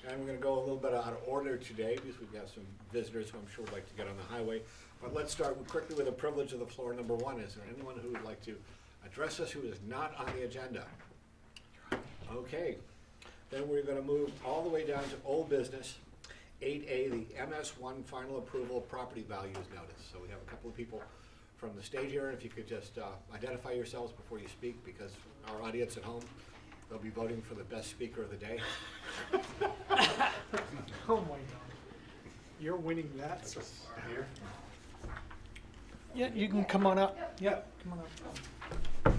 And we're gonna go a little bit out of order today because we've got some visitors who I'm sure would like to get on the highway. But let's start quickly with the privilege of the floor. Number one, is there anyone who would like to address us who is not on the agenda? Okay, then we're gonna move all the way down to old business. 8A, the MS1 final approval of property values notice. So we have a couple of people from the state here. If you could just identify yourselves before you speak, because our audience at home, they'll be voting for the best speaker of the day. Oh my God. You're winning that so far. Here. Yeah, you can come on up. Yeah, come on up.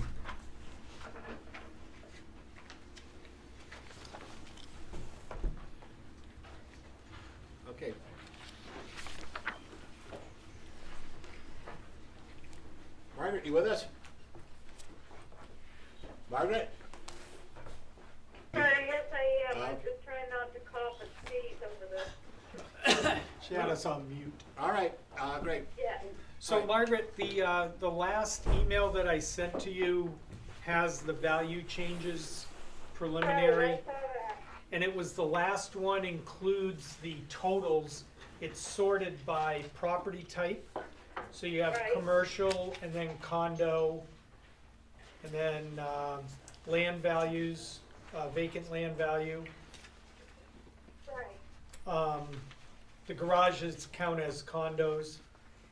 Okay. Margaret, you with us? Margaret? Yes, I am. I'm just trying not to cough and sneeze over this. She had us on mute. All right, great. Yeah. So Right. Margaret, the last email that I sent to you has the value changes preliminary. I saw that. And it was the last one, includes the totals. It's sorted by property type. So you have Right. commercial and then condo, and then land values, vacant land value. Right. The garages count as condos,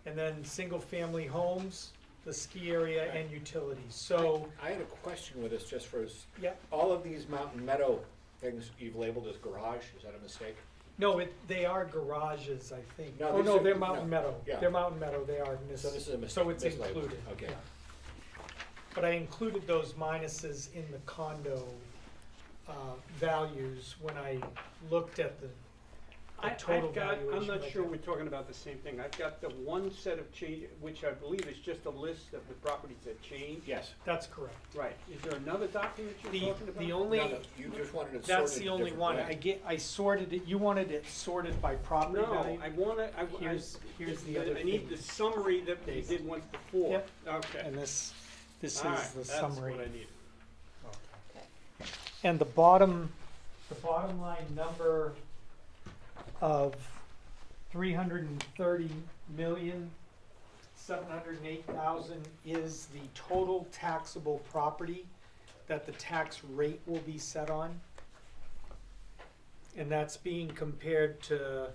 and then single-family homes, the ski area, and utilities. So, I had a question with this just for us. yeah, All of these Mountain Meadow things you've labeled as garage, is that a mistake? no, they are garages, I think. No, Oh, these no, are- they're no, Mountain Meadow. yeah. They're Mountain Meadow, they are So this is a mistake. So it's mislabeled. included. Okay. yeah. But I included those minuses in the condo values when I looked at the total I've got, valuation. I'm not like sure that. we're talking about the same thing. I've got the one set of change, which I believe is just a list of the properties that changed. Yes. That's correct. Right. Is there another document you're talking about? The only, No, no, you just wanted it sorted. that's the a only different one. way. I sorted it, you wanted it sorted by property No, value? I wanna, Here's the other I need thing. the summary that we did once before. Yep. Okay. And this is All right, the summary. That's what I needed. And the bottom line number of 330,708,000 is the total taxable property that the tax rate will be set on. And that's being compared to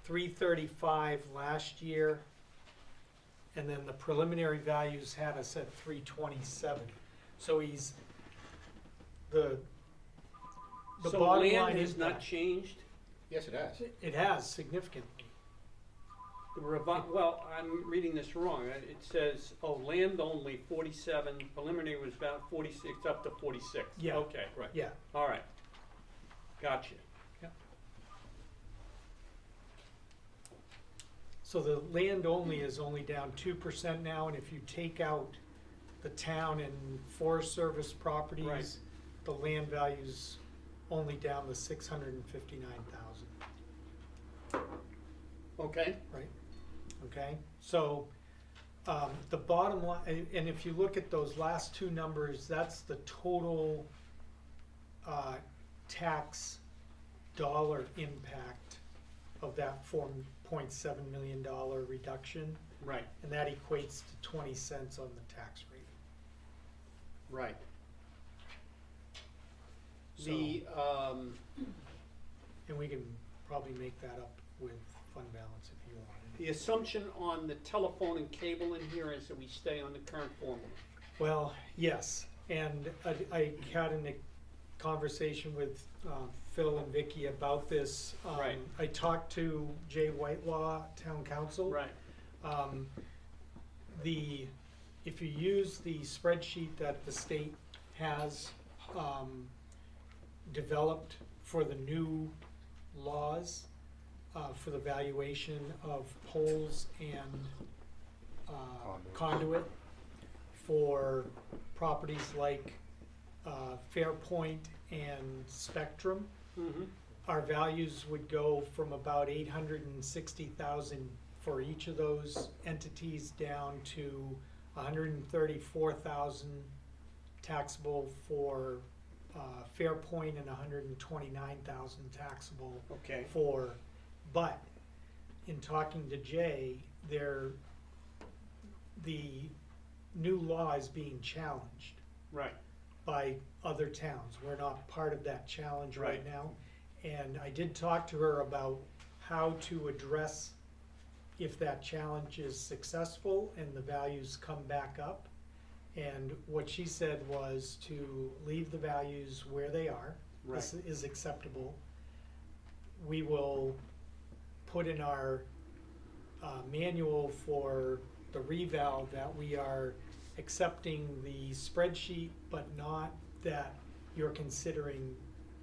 335 last year. And then the preliminary values had us at 327. So the So bottom land line has is not changed? Yes, it has. it has significantly. Well, I'm reading this wrong. It says, oh, land only 47, preliminary was about 46, up to 46. Yeah. Okay, right. Yeah. All right. Gotcha. So the land only is only down 2% now, and if you take out the town and Forest Service properties, Right. the land value's only down to 659,000, Okay. right? Okay, so the bottom line, and if you look at those last two numbers, that's the total tax dollar impact of that $4.7 million reduction, Right, and that equates to 20 cents on the tax rate. right. So, The, and we can probably make that up with fund balance if you wanted. the assumption on the telephone and cable in here is that we stay on the current formula. Well, yes, and I had a conversation with Phil and Vicky about this. Right. I talked to Jay Whitelaw, Town Council. Right, If you use the spreadsheet that the state has developed for the new laws, for the valuation of poles and conduit for properties like Fairpoint and Spectrum, mm-hmm, our values would go from about 860,000 for each of those entities down to 134,000 taxable for Fairpoint and 129,000 taxable Okay, for, but in talking to Jay, the new law is being challenged right, by other towns. We're not part of that challenge right Right. now. And I did talk to her about how to address if that challenge is successful and the values come back up. And what she said was to leave the values where they are. This right, is acceptable. We will put in our manual for the reval that we are accepting the spreadsheet, but not that you're considering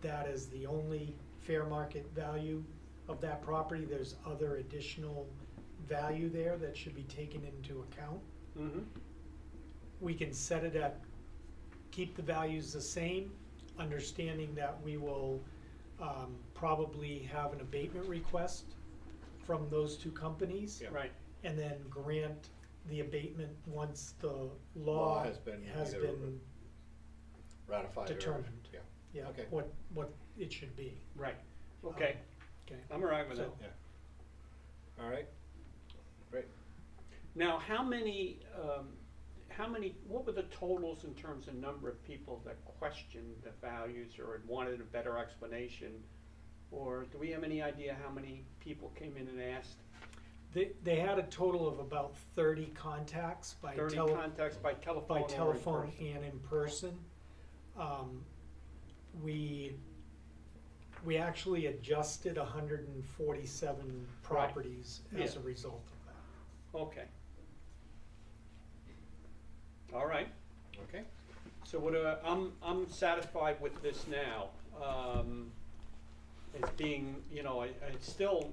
that as the only fair market value of that property. There's other additional value there that should be taken into account. mm-hmm, We can set it at, keep the values the same, understanding that we will probably have an abatement request from those two companies. Yeah. right, And then grant the abatement once the Law law has been has either been, ratified or. determined. Yeah, yeah, Okay. what it should be. right, okay, Okay. I'm all right with So- it. all right, great. Now, how many, what were the totals in terms of number of people that questioned the values or had wanted a better explanation? Or do we have any idea how many people came in and asked? They had a total of about 30 contacts by 30 contacts by telephone by or in telephone person? and in person. We actually adjusted 147 properties as Yeah. a result of that. Okay. All right, Okay, so what, I'm satisfied with this now. As being, I still,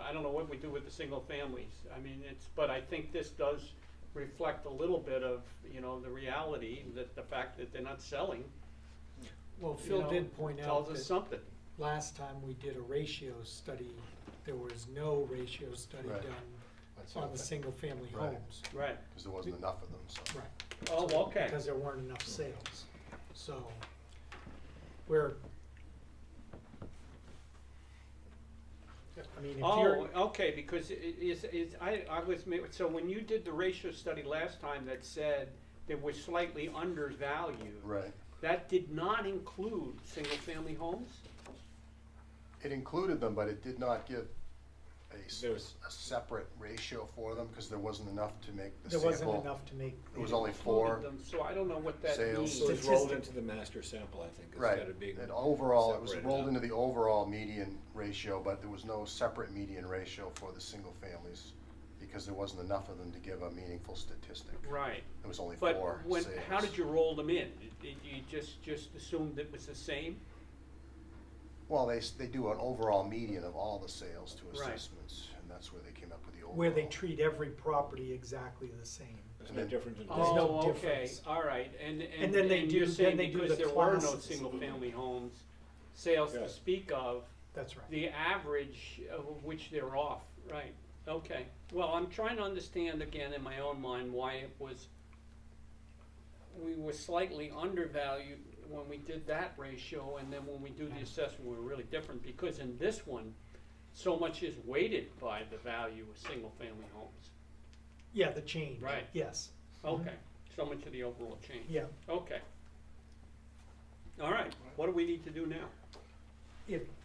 I don't know what we do with the single families. I mean, but I think this does reflect a little bit of, the reality that the fact that they're not selling, Well, Phil did point out tells us that something. last time we did a ratio study, there was no ratio study Right. done that's on the something. single-family Right. homes. Right. because there wasn't enough of them, so. Right. Oh, So, okay. Because there weren't enough sales. So we're, I mean, if you're, Oh, okay, because I was, so when you did the ratio study last time that said they were slightly undervalued, Right. that did not include single-family homes? It included them, but it did not give There was- a separate ratio for them, because there wasn't enough to make the there sample. wasn't enough to make. It was only Included four. them, so I don't know what that sales. means. So it's rolled Statistic. into the master sample, I think, Right, instead of being. and overall, it was separated rolled out. into the overall median ratio, but there was no separate median ratio for the single families, because there wasn't enough of them to give a meaningful statistic. Right, There was only but four when, sales. how did you roll them in? Did you just assumed it was the same? Well, they do an overall median of all the sales to Right. assessments, and that's where they came up with the overall. Where they treat every property exactly the same. There's no difference in. There's no Oh, okay, difference. all right, and then they you're do- saying then they do because the there were no classes. single-family homes, sales to Yes. speak of, That's right. the average of which they're off, right, okay. Well, I'm trying to understand again in my own mind why it was, we were slightly undervalued when we did that ratio, and then when we do the assessment, we're really different, because in this one, so much is weighted by the value of single-family homes. Yeah, the change. Right. Yes. Okay, so much of the overall change. Yeah. Okay. All right, what do we need to do now?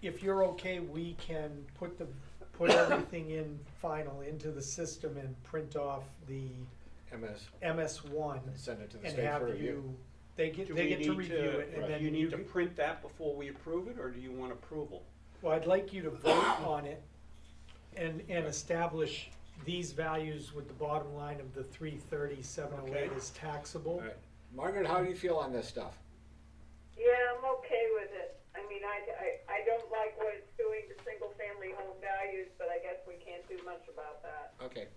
If you're okay, we can put everything in final into the system and print off the MS, MS1 send it to the and state for have review. you, they get Do we to need review it and right. then You need to get- print that before we approve it, or do you want approval? Well, I'd like you to vote on it and establish these values with the bottom line of the 330,708 Okay. as taxable. All right, Margaret, how do you feel on this stuff? Yeah, I'm okay with it. I mean, I don't like what it's doing to single-family home values, but I guess we can't do much about that. Okay.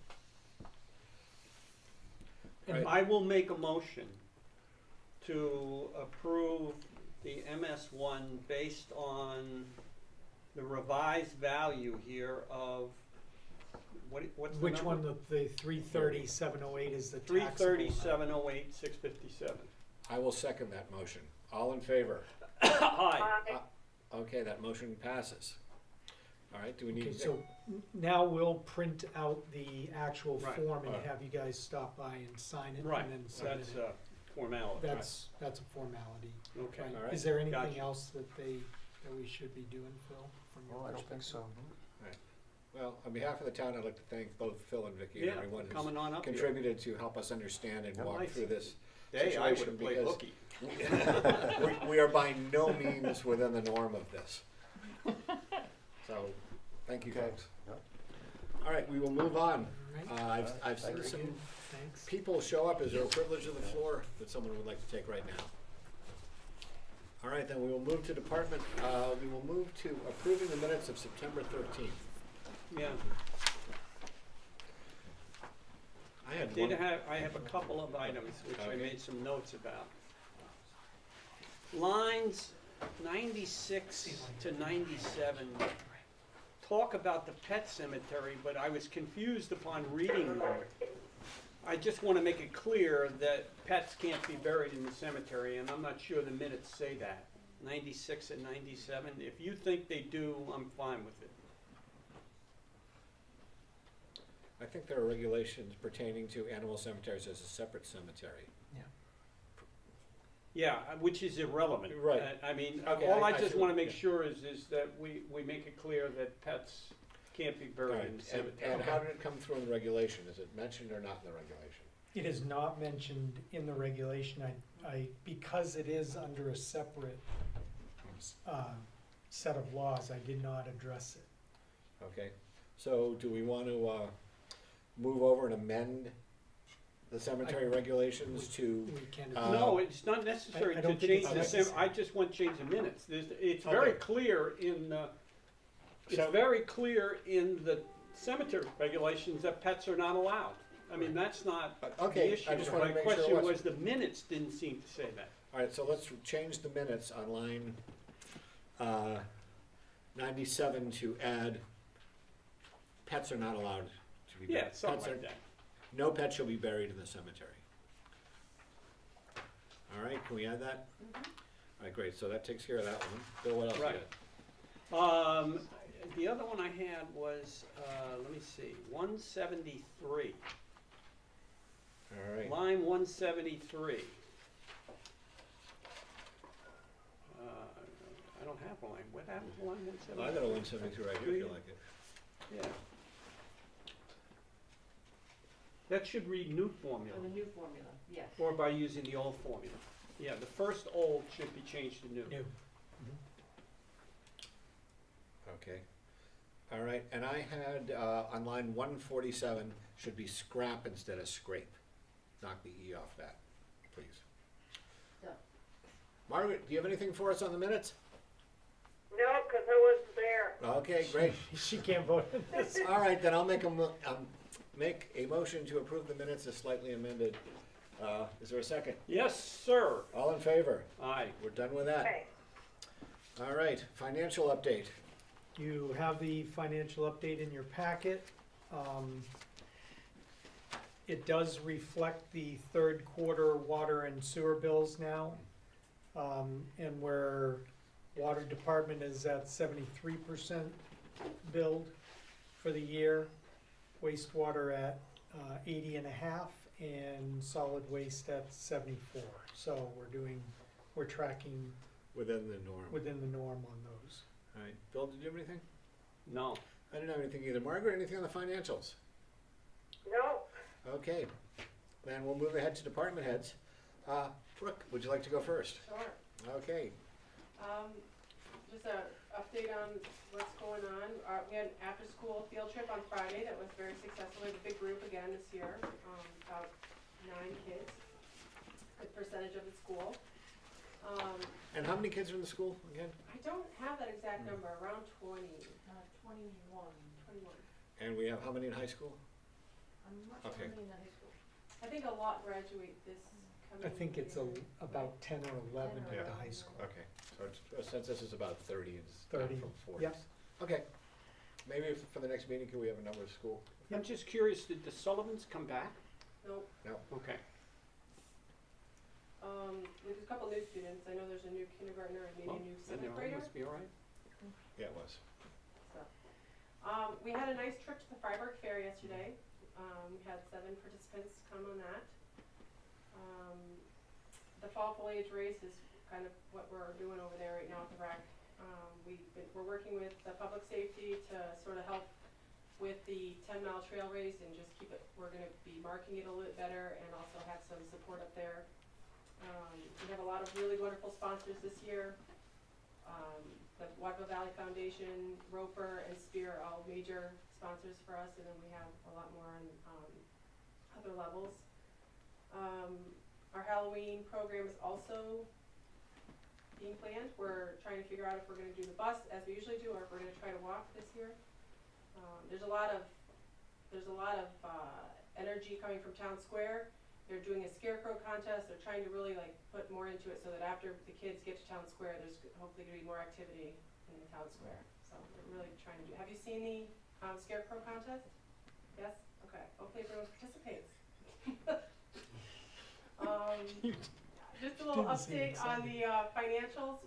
And Right. I will make a motion to approve the MS1 based on the revised value here of, what's the number? Which one, the 330,708 is the Three taxable thirty, amount? 708, 657. I will second that motion. All in favor? Aye. Okay, that motion passes. All right, do we need? Okay, so now we'll print out the actual Right. form and Alright. have you guys stop by and sign it Right, and then submit that's it. a formality. That's a formality. Okay. Right. Alright. Is there anything Gotcha. else that we should be doing, Phil, from your Well, I don't think perspective? so. Well, on behalf of the town, I'd like to thank both Phil and Vicky and Yeah, everyone who's coming on up here. contributed to help us understand and Yeah. walk Nice. through this Hey, I situation would've played because hooky. we are by no means within the norm of this. So, thank you Okay. folks. Yeah. All right, we will move on. Alright. I've seen Thank some Good, thanks. people show up. Is there a privilege of the floor that someone would like to take right now? All right, then we will move to department, we will move to approving the minutes of September 13th. Yeah, I had one. I have a couple of items which I Okay. made some notes about. Lines 96 to 97 talk about the pet cemetery, but I was confused upon reading them. I just want to make it clear that pets can't be buried in the cemetery, and I'm not sure the minutes say that. 96 and 97, if you think they do, I'm fine with it. I think there are regulations pertaining to animal cemeteries as a separate cemetery. Yeah, which is irrelevant. Right. I mean, Okay, all I I just see. wanna make Yeah. sure is that we make it clear that pets can't be All buried right, in the and cemetery. how did it come through in the regulation? Is it mentioned or not in the regulation? It is not mentioned in the regulation, because it is under a separate, set of laws, I did not address it. Okay, so do we want to move over and amend the cemetery regulations to, We can. Uh, No, it's not necessary I to don't think change it's the necessary. I just want to change the minutes. It's very Okay. clear in, it's So- very clear in the cemetery regulations that pets are not allowed. I mean, that's not the okay, issue. I just wanted to make sure it My question wasn't. was, the minutes didn't seem to say that. All right, so let's change the minutes on line 97 to add, pets are not allowed to be buried. Yeah, something Pets are- like that. No pet shall be buried in the cemetery. All right, can we add that? All right, great, so that takes care of that one. Bill, what else you Right. got? The other one I had was, let me see, 173, All right, line 173. I don't have line, what happened to line 173? well, I got a 172 right here if you like it. Yeah. That should read new formula, For the new formula, yes. or by using the old formula. Yeah, the first old should be changed to new. New. Okay. All right, and I had, on line 147, should be scrap instead of scrape. Knock the E off that, please. Yeah. Margaret, do you have anything for us on the minutes? No, because I wasn't there. Okay, great. She can't vote on this. All right, then I'll make a motion to approve the minutes as slightly amended. Is there a second? Yes, sir. All in favor? Aye. We're done with that. Okay. All right, financial update. You have the financial update in your packet. It does reflect the third quarter water and sewer bills now. And where water department is at 73% billed for the year, wastewater at 80.5, and solid waste at 74. So we're tracking Within the norm. within the norm on those. All right, Bill, did you have anything? No. I didn't have anything either. Margaret, anything on the financials? No, Okay, then we'll move ahead to department heads. Brooke, would you like to go first? Sure. Okay, Just a update on what's going on. We had an after-school field trip on Friday that was very successful. We had a big group again this year, about 9 kids, good percentage of the school. and how many kids are in the school again? I don't have that exact number, around 20, 21. 21. And we have how many in high school? I'm not sure Okay. how many in high school. I think a lot graduate this coming I think it's year. about 10 or 11 Yeah. at the high school. Okay, so our census is about 30, it's down 30, from 40. yep. Okay, maybe for the next meeting, can we have a number of school? I'm just curious, did the Sullivans come back? Nope. No, Okay. There's a couple new students, I know there's a new kindergartner and maybe a new Then seventh it grader. must be all right. Yeah, it was. So, we had a nice trip to the Freiburg Fair yesterday. We had 7 participants come on that. The fall foliage race is kind of what we're doing over there right now at the rec. We're working with the public safety to sort of help with the 10-mile trail race and just keep it, we're gonna be marking it a little bit better and also have some support up there. We have a lot of really wonderful sponsors this year. The Waterville Valley Foundation, Roper, and Spear are all major sponsors for us, and then we have a lot more on other levels. Our Halloween program is also being planned. We're trying to figure out if we're gonna do the bus as we usually do, or if we're gonna try to walk this year. There's a lot of energy coming from Town Square. They're doing a scarecrow contest. They're trying to really like put more into it so that after the kids get to Town Square, there's hopefully gonna be more activity in the Town Square. So they're really trying to do. Have you seen the scarecrow contest? Yes? Okay. Hopefully everyone participates. Just a little Didn't seem update on the financials.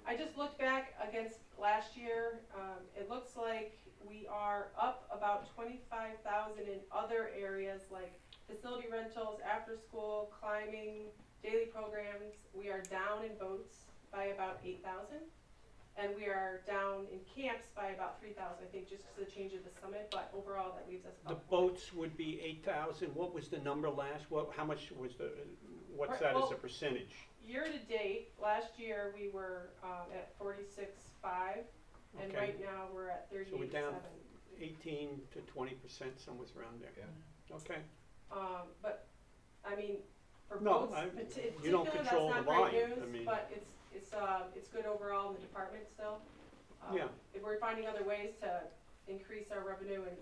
I just looked back against last year. It looks like we are up about 25,000 in other areas like facility rentals, after school, climbing, daily programs. We are down in boats by about 8,000. And we are down in camps by about 3,000, I think, just because of the change of the summit, but overall that leaves us The about. boats would be 8,000. What was the number last? How much was what's that as a percentage? Year to date, last year we were at 46.5, and Okay. right now we're at 38.7. So we're down 18 to 20%, somewhere around there. Yeah. Okay. But, I mean, for No, boats, in you don't particular, control that's the not great volume. I news, mean- but it's good overall in the department still. Yeah. We're finding other ways to increase our revenue and,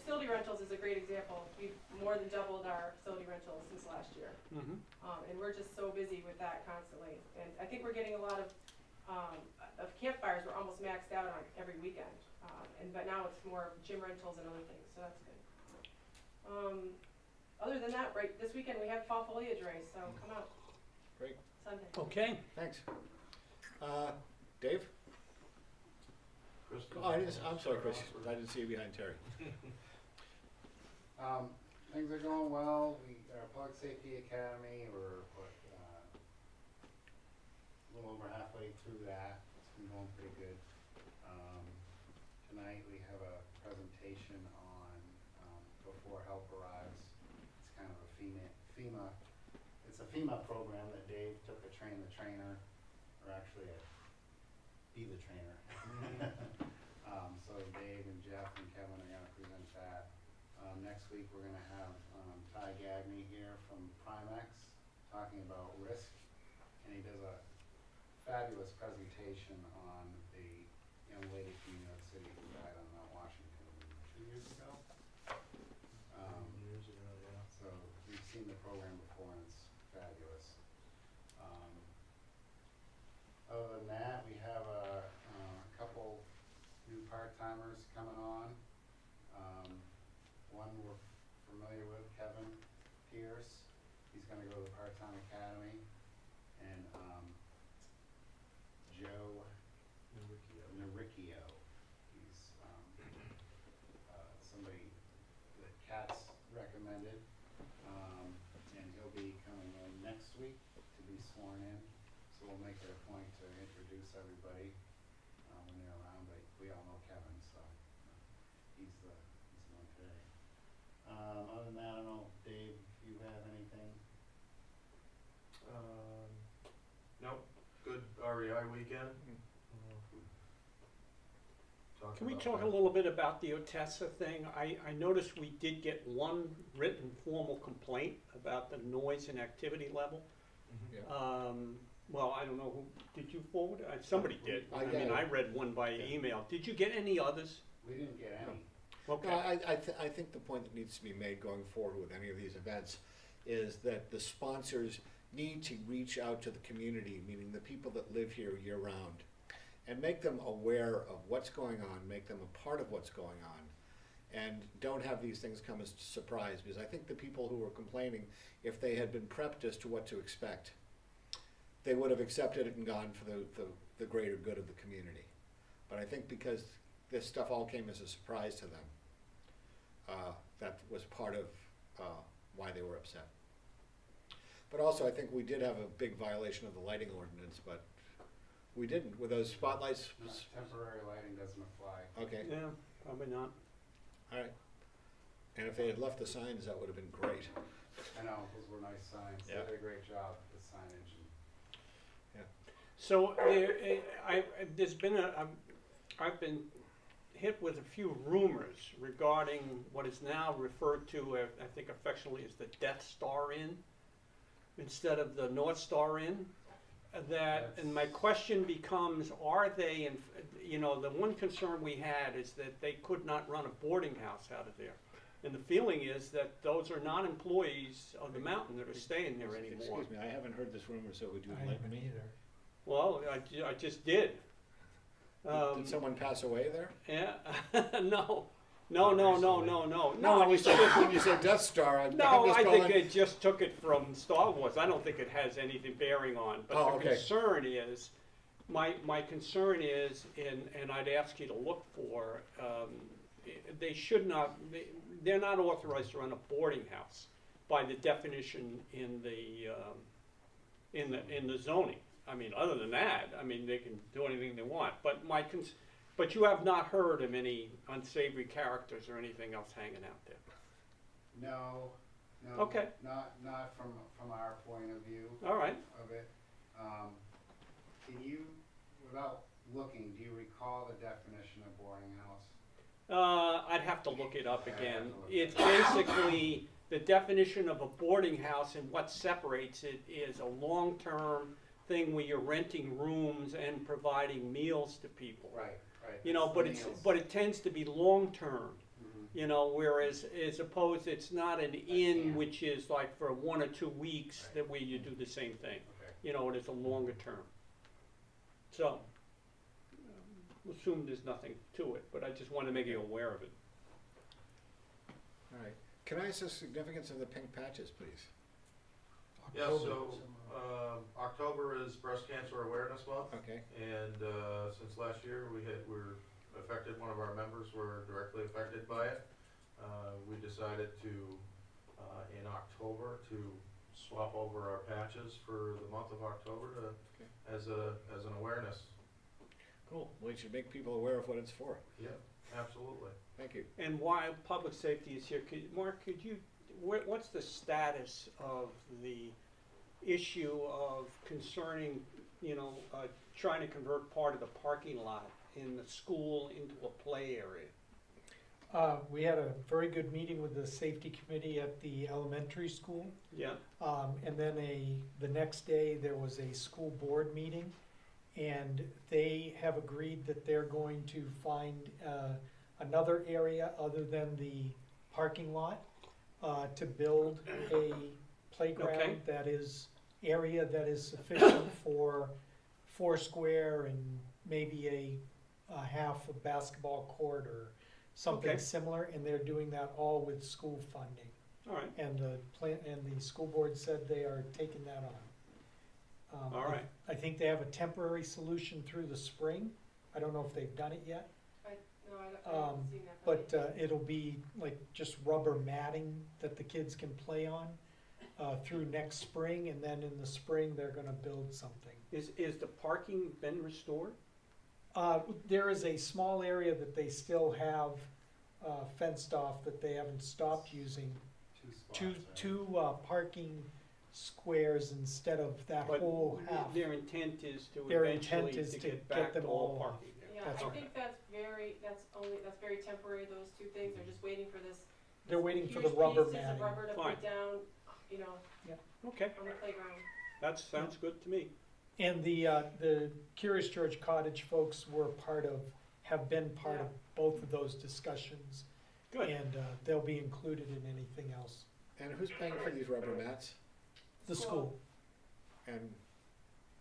facility rentals is a great example. We've more than doubled our facility rentals since last year. Mm-hmm. And we're just so busy with that constantly. And I think we're getting a lot of campfires. We're almost maxed out on every weekend. But now it's more gym rentals and other things, so that's good. Other than that, right, this weekend we have fall foliage race, so come out. Great. Sunday. Okay. Thanks. Dave? Chris? Oh, I'm sorry, Chris. I didn't see you behind Terry. Things are going well. Our Public Safety Academy, we're, a little over halfway through that. It's been going pretty good. Tonight we have a presentation on, before help arrives. It's kind of a it's a FEMA program that Dave took to train the trainer, or actually be the trainer. So Dave and Jeff and Kevin are gonna present that. Next week, we're gonna have Ty Gagney here from Primex talking about risk, and he does a fabulous presentation on the young lady from New York City who died on Mount Washington 2 years ago. So we've seen the program before, and it's fabulous. Other than that, we have a couple new part-timers coming on. One we're familiar with, Kevin Pierce. He's gonna go to the part-time academy. And Joe Naricchio. He's somebody that Kat's recommended. And he'll be coming in next week to be sworn in. So we'll make it a point to introduce everybody when they're around. But we all know Kevin, so he's the one today. Other than that, I don't know, Dave, if you have anything? Nope, good REI weekend. Can we talk a little bit about the Otessa thing? I noticed we did get one written formal complaint about the noise and activity level. Yeah. Well, I don't know who, did you forward it? Somebody did. I I got mean, it. I read one by Yeah. email. Did you get any others? We didn't get any. Okay. No, I think the point that needs to be made going forward with any of these events is that the sponsors need to reach out to the community, meaning the people that live here year-round, and make them aware of what's going on, make them a part of what's going on, and don't have these things come as a surprise, because I think the people who were complaining, if they had been prepped as to what to expect, they would have accepted it and gone for the greater good of the community. But I think because this stuff all came as a surprise to them, that was part of why they were upset. But also, I think we did have a big violation of the lighting ordinance, but we didn't, with those spotlights. No, temporary lighting doesn't apply. Okay, Yeah, probably not. all right. And if they had left the signs, that would have been great. I know, those were nice signs. Yeah. They did a great job with signage and. So I've been hit with a few rumors regarding what is now referred to, I think affectionately, as the Death Star Inn instead of the North Star Inn. And my question becomes, are they, the one concern we had is that they could not run a boarding house out of there. And the feeling is that those are not employees of the mountain that are staying there anymore. Excuse me, I haven't heard this rumor, so would you I enlighten haven't me? either. Well, I just did. Did someone pass away there? Yeah, no, no. When you it's say Death Star, I'm no, just I think going. they just took it from Star Wars. I don't think it has anything bearing on. But Oh, the okay. concern is, my concern is, and I'd ask you to look for, they should not, they're not authorized to run a boarding house by the definition in the zoning. I mean, other than that, I mean, they can do anything they want. But but you have not heard of any unsavory characters or anything else hanging out there. No, Okay. not from our point of view All right. of it. Can you, without looking, do you recall the definition of boarding house? I'd have to look it up again. look It's it up. basically the definition of a boarding house, and what separates it is a long-term thing where you're renting rooms and providing meals to people. Right. But it tends to be long-term. Mhm. Whereas as opposed, it's not an inn, camp. which is like for 1 or 2 weeks Right. that where you do the same thing. Okay. It is a longer term. So, assume there's nothing to it, but I just want to make you aware of it. All right. Can I ask the significance of the pink patches, please? Yeah, so, October is Breast Cancer Awareness Month, Okay. and, since last year, we're affected, one of our members were directly affected by it. We decided to, in October, to swap over our patches for the month of October Okay. as an awareness. Cool. We should make people aware of what it's for. Yeah, absolutely. Thank you. And while public safety is here, Mark, what's the status of the issue of concerning, trying to convert part of the parking lot in the school into a play area? We had a very good meeting with the safety committee at the elementary school. Yeah, And then the next day, there was a school board meeting, and they have agreed that they're going to find another area other than the parking lot to build a playground Okay. area that is sufficient for foursquare and maybe a half a basketball court or something Okay. similar, and they're doing that all with school funding. all right, And the school board said they are taking that on. all right. I think they have a temporary solution through the spring. I don't know if they've done it yet, I haven't seen that. but it'll be like just rubber matting that the kids can play on through next spring, and then in the spring, they're gonna build something. Is the parking been restored? There is a small area that they still have fenced off that they haven't stopped using. Two spots. Two parking squares instead of that But whole half. their intent is to Their eventually intent is to to get get back them to all all off. parking there. Yeah, That's I right. think that's very temporary, those two things, they're just waiting for this. They're this waiting for the huge rubber pieces of matting. rubber to Fine. put down, Okay, on the playground. that sounds good to me. And the Curious George Cottage folks have been part of both of those discussions. Good. And they'll be included in anything else. And who's paying for these rubber mats? The school, And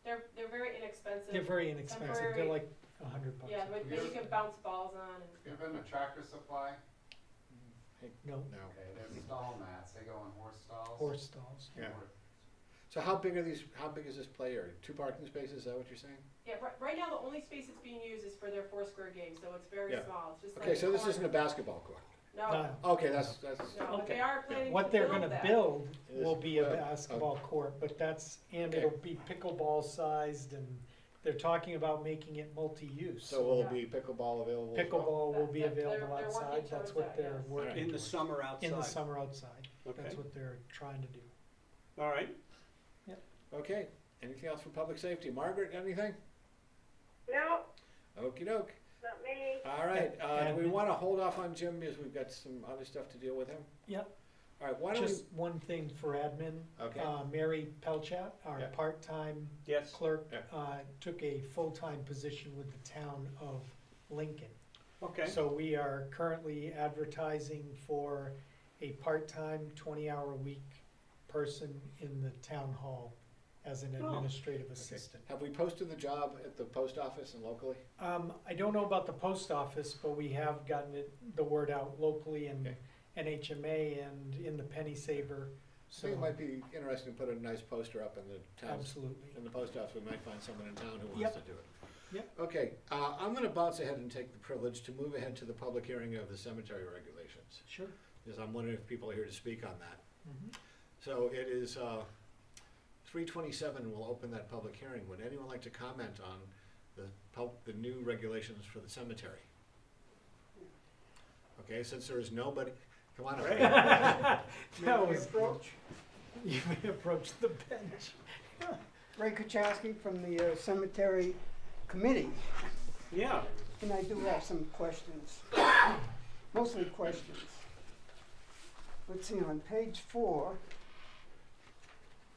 They're very inexpensive. they're very inexpensive, they're Temporary. like $100. Yeah, but you can bounce balls on and. You ever been to Tractor Supply? No, No. Okay, there's stall mats, they go in horse stalls. horse stalls. Yeah. So how big is this play area? 2 parking spaces, is that what you're saying? Yeah, right now, the only space that's being used is for their 4 square game, so it's very Yeah. small, it's just like. Okay, so this corner. isn't a basketball court? No, Okay, that's, no, but Okay. they are planning to What they're build gonna that. build Is- will be a well, basketball court, but and Okay. it'll be pickleball sized, and they're talking about making it multi-use. so will it be pickleball available as well? Pickleball will be They're- they're available working outside, that's towards what that, they're yes. working In the towards. summer outside? In the summer outside, Okay. that's what they're trying to do. All right. Okay, anything else for public safety? Margaret, anything? No, Okey doke. not me. All right, And- do we wanna hold off on Jim because we've got some other stuff to deal with him? Yep. All right, why don't we, Just one thing for admin, okay, Mary Pelchat, our Yeah. part-time Yes. clerk, Yeah. took a full-time position with the town of Lincoln. Okay. So we are currently advertising for a part-time, 20-hour-a-week person in the town hall as an Oh. administrative assistant. have we posted the job at the post office and locally? I don't know about the post office, but we have gotten the word out locally and Okay. NHMA and in the Penny Saver, I so think it might be interesting to put a nice poster up in the town, absolutely. in the post office. We might find someone in town who Yep. wants to do it. Yep. Okay, I'm gonna bounce ahead and take the privilege to move ahead to the public hearing of the cemetery regulations, Sure. because I'm wondering if people are here to speak on that. Mhm. So it is 3:27, we'll open that public hearing. Would anyone like to comment on the new regulations for the cemetery? Okay, since there is nobody, come on up. That was, you may approach the bench. Ray Kuchowski from the Cemetery Committee, Yeah. and I do have some questions, mostly questions. Let's see, on page 4,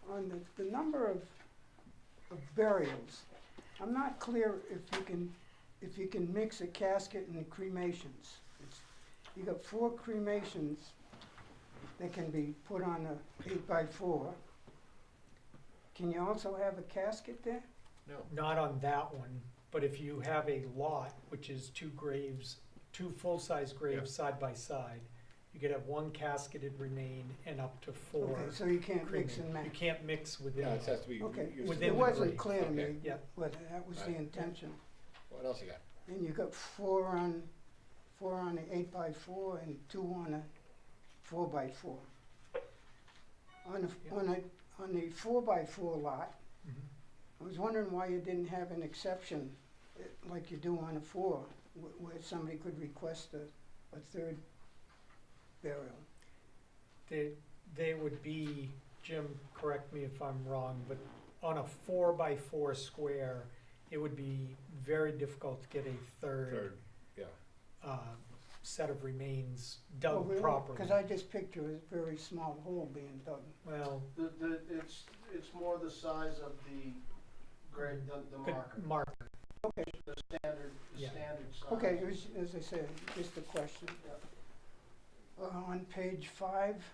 on the number of burials, I'm not clear if you can mix a casket and cremations. You got 4 cremations that can be put on a 8x4. Can you also have a casket there? No, Not on that one, but if you have a lot, which is 2 graves, 2 full-size graves side by side, you could have 1 casketed remain and up to 4 Okay, so you can't mix cremated. and You match. can't mix within. yeah, it has to be Okay, used. Within it the wasn't grave. clear to me Okay. Yeah. whether that was the Right. intention. What else you got? And you got 4 on the 8x4 and 2 on a 4x4. On the 4x4 lot, Mhm. I was wondering why you didn't have an exception like you do on a 4, where somebody could request a 3rd burial. They would be, Jim, correct me if I'm wrong, but on a 4x4 square, it would be very difficult to get a third Yeah. set of remains Oh, dug really? properly. Because I just picture a very small hole being dug. Well, It's more the size of the grade, the good marker, marker. the standard Yeah. size. Okay, it was, as I said, just a question. On page 5,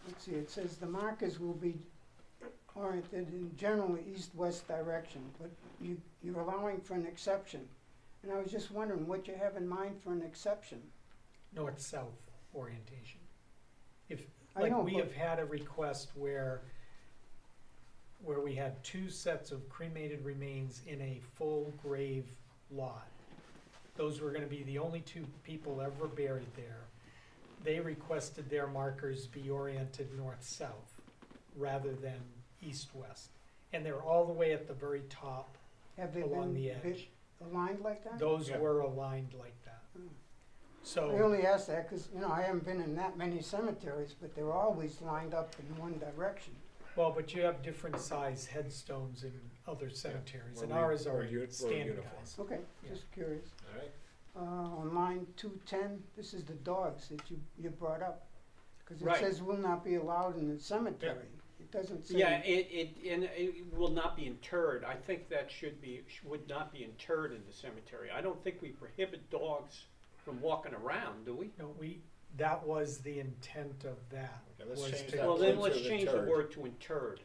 let's see, it says the markers will be oriented in generally east-west direction, but you're allowing for an exception. And I was just wondering what you have in mind for an exception. North-south orientation. If, I like, know, we but- have had a request where we had 2 sets of cremated remains in a full grave lot. Those were gonna be the only 2 people ever buried there. They requested their markers be oriented north-south rather than east-west. And they're all the way at the very top Have they along the been edge. aligned like that? Those Yeah. were aligned like that. Hmm. So. I only ask that because, I haven't been in that many cemeteries, but they're always lined up in one direction. Well, but you have different size headstones in other cemeteries, and We're ours are uniform. standardized. Okay, Yeah. just curious. All right. On line 210, this is the dogs that you brought up. Because it Right. says will not be allowed in the cemetery. It doesn't say. Yeah, it will not be interred. I think that would not be interred in the cemetery. I don't think we prohibit dogs from walking around, do we? No, that was the intent of that. Okay, let's was change to- that. Well, then to let's the change the interred. word to interred.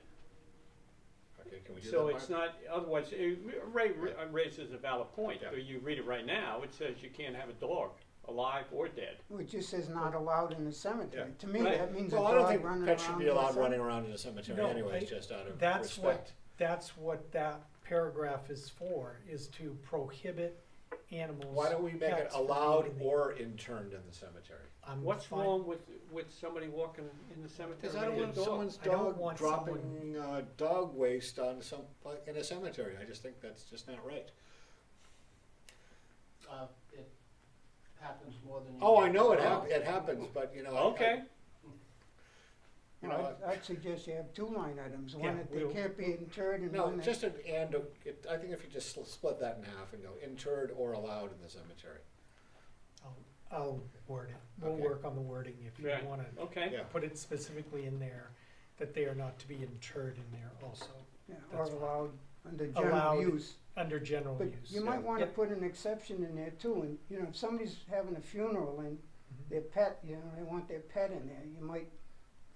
Okay, can we do that, So Mark? it's not, otherwise, Ray raises a valid point. Yeah. You read it right now, it says you can't have a dog alive or dead. It just says not allowed in the cemetery. Yeah. To me, Right. that means a Well, I don't dog think running pets around. should be in the allowed cemetery. running around in a cemetery No, anyways, I- just out of That's respect. that's what that paragraph is for, is to prohibit animals. Why don't we make it pets from allowed being in the- or interned in the cemetery? I'm What's fine- wrong with somebody walking in the cemetery? Because I don't with a want dog? someone's I don't dog want dropping dog waste on like in a cemetery. I just think that's just not right. It happens more than you. Oh, I know Oh. it happens, but you know. Okay, You Well, know, I'd suggest you have two line items, one Yeah, that they we'll- can't be interred and no, one that. just an and. I think if you just split that in half and go interred or allowed in the cemetery. I'll word it. We'll Okay. work on the wording if you Right. wanna okay. Yeah. put it specifically in there, that they are not to be interred in there also, Yeah, or That's fine. allowed under general Allowed. use. under general But use. you might Yeah. wanna Yep. put an exception in there too, and, you know, if somebody's having a funeral and Mhm. their pet, you know, they want their pet in there, you might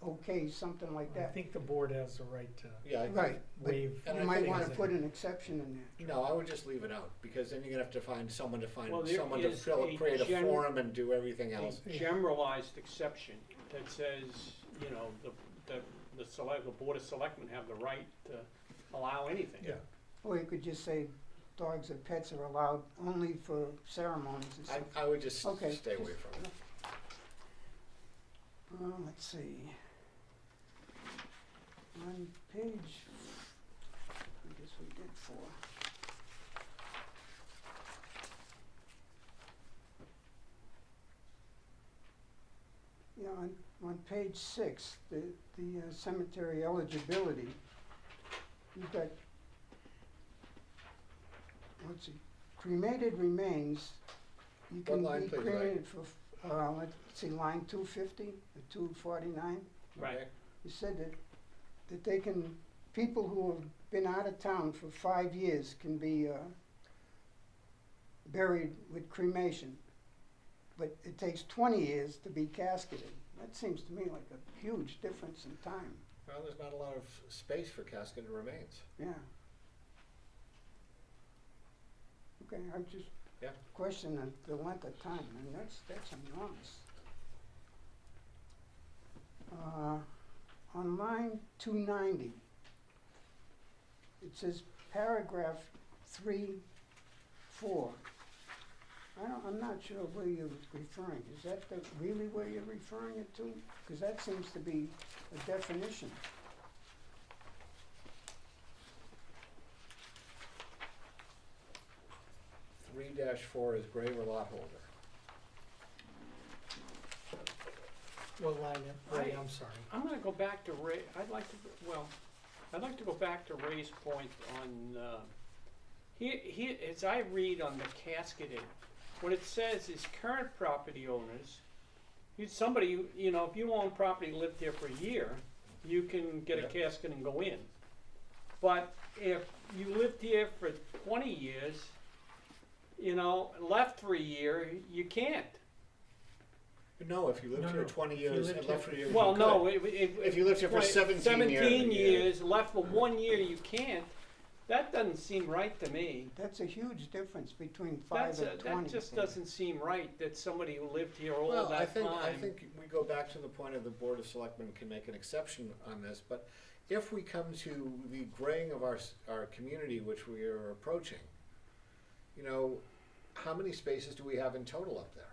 okay something like I that. think the board has the right to Yeah. Right, but waive. And you I might think- wanna put an exception in there. No, I would just leave it out because then you're gonna have to find someone to Well, there someone to is a create a gen- forum and do everything A else. generalized exception that says, you know, the Board of Selectmen have the right to allow anything. Yeah. Or you could just say dogs or pets are allowed only for ceremonies or something. I would just Okay. stay away from it. Let's see. On page, I guess we did 4. Yeah, on page 6, the cemetery eligibility, you've got, let's see, cremated remains, you What can line, be please, Ray? cremated for, let's see, line 250 or 249. Right. Okay? You said that they can, people who have been out of town for 5 years can be buried with cremation. But it takes 20 years to be casketed. That seems to me like a huge difference in time. Well, there's not a lot of space for casketed remains. Yeah. Okay, I'm just Yeah. questioning the length of time, and that's enormous. On line 290, it says paragraph 3(4). I'm not sure where you're referring. Is that really where you're referring it to? Because that seems to be a definition. Three -4 is grave or lot holder. What line, Ray, I'm sorry. I'm gonna go back to Ray, I'd like to go back to Ray's point on, as I read on the casketed, what it says is current property owners, somebody, you know, if you own property, lived here for a year, you can get a Yeah. casket and go in. But if you lived here for 20 years, you know, left for a year, you can't. No, if you lived No, here no. 20 If you years lived and here left for a year, Well, you no, could. if. If you lived here for 17 17 years, years, left for 1 year, you can't. That doesn't seem right to me. That's a huge difference between 5 That's, and 20. that just doesn't seem right, that somebody who lived here all Well, that I time. think we go back to the point of the Board of Selectmen can make an exception on this, but if we come to the graying of our community, which we are approaching, you know, how many spaces do we have in total up there?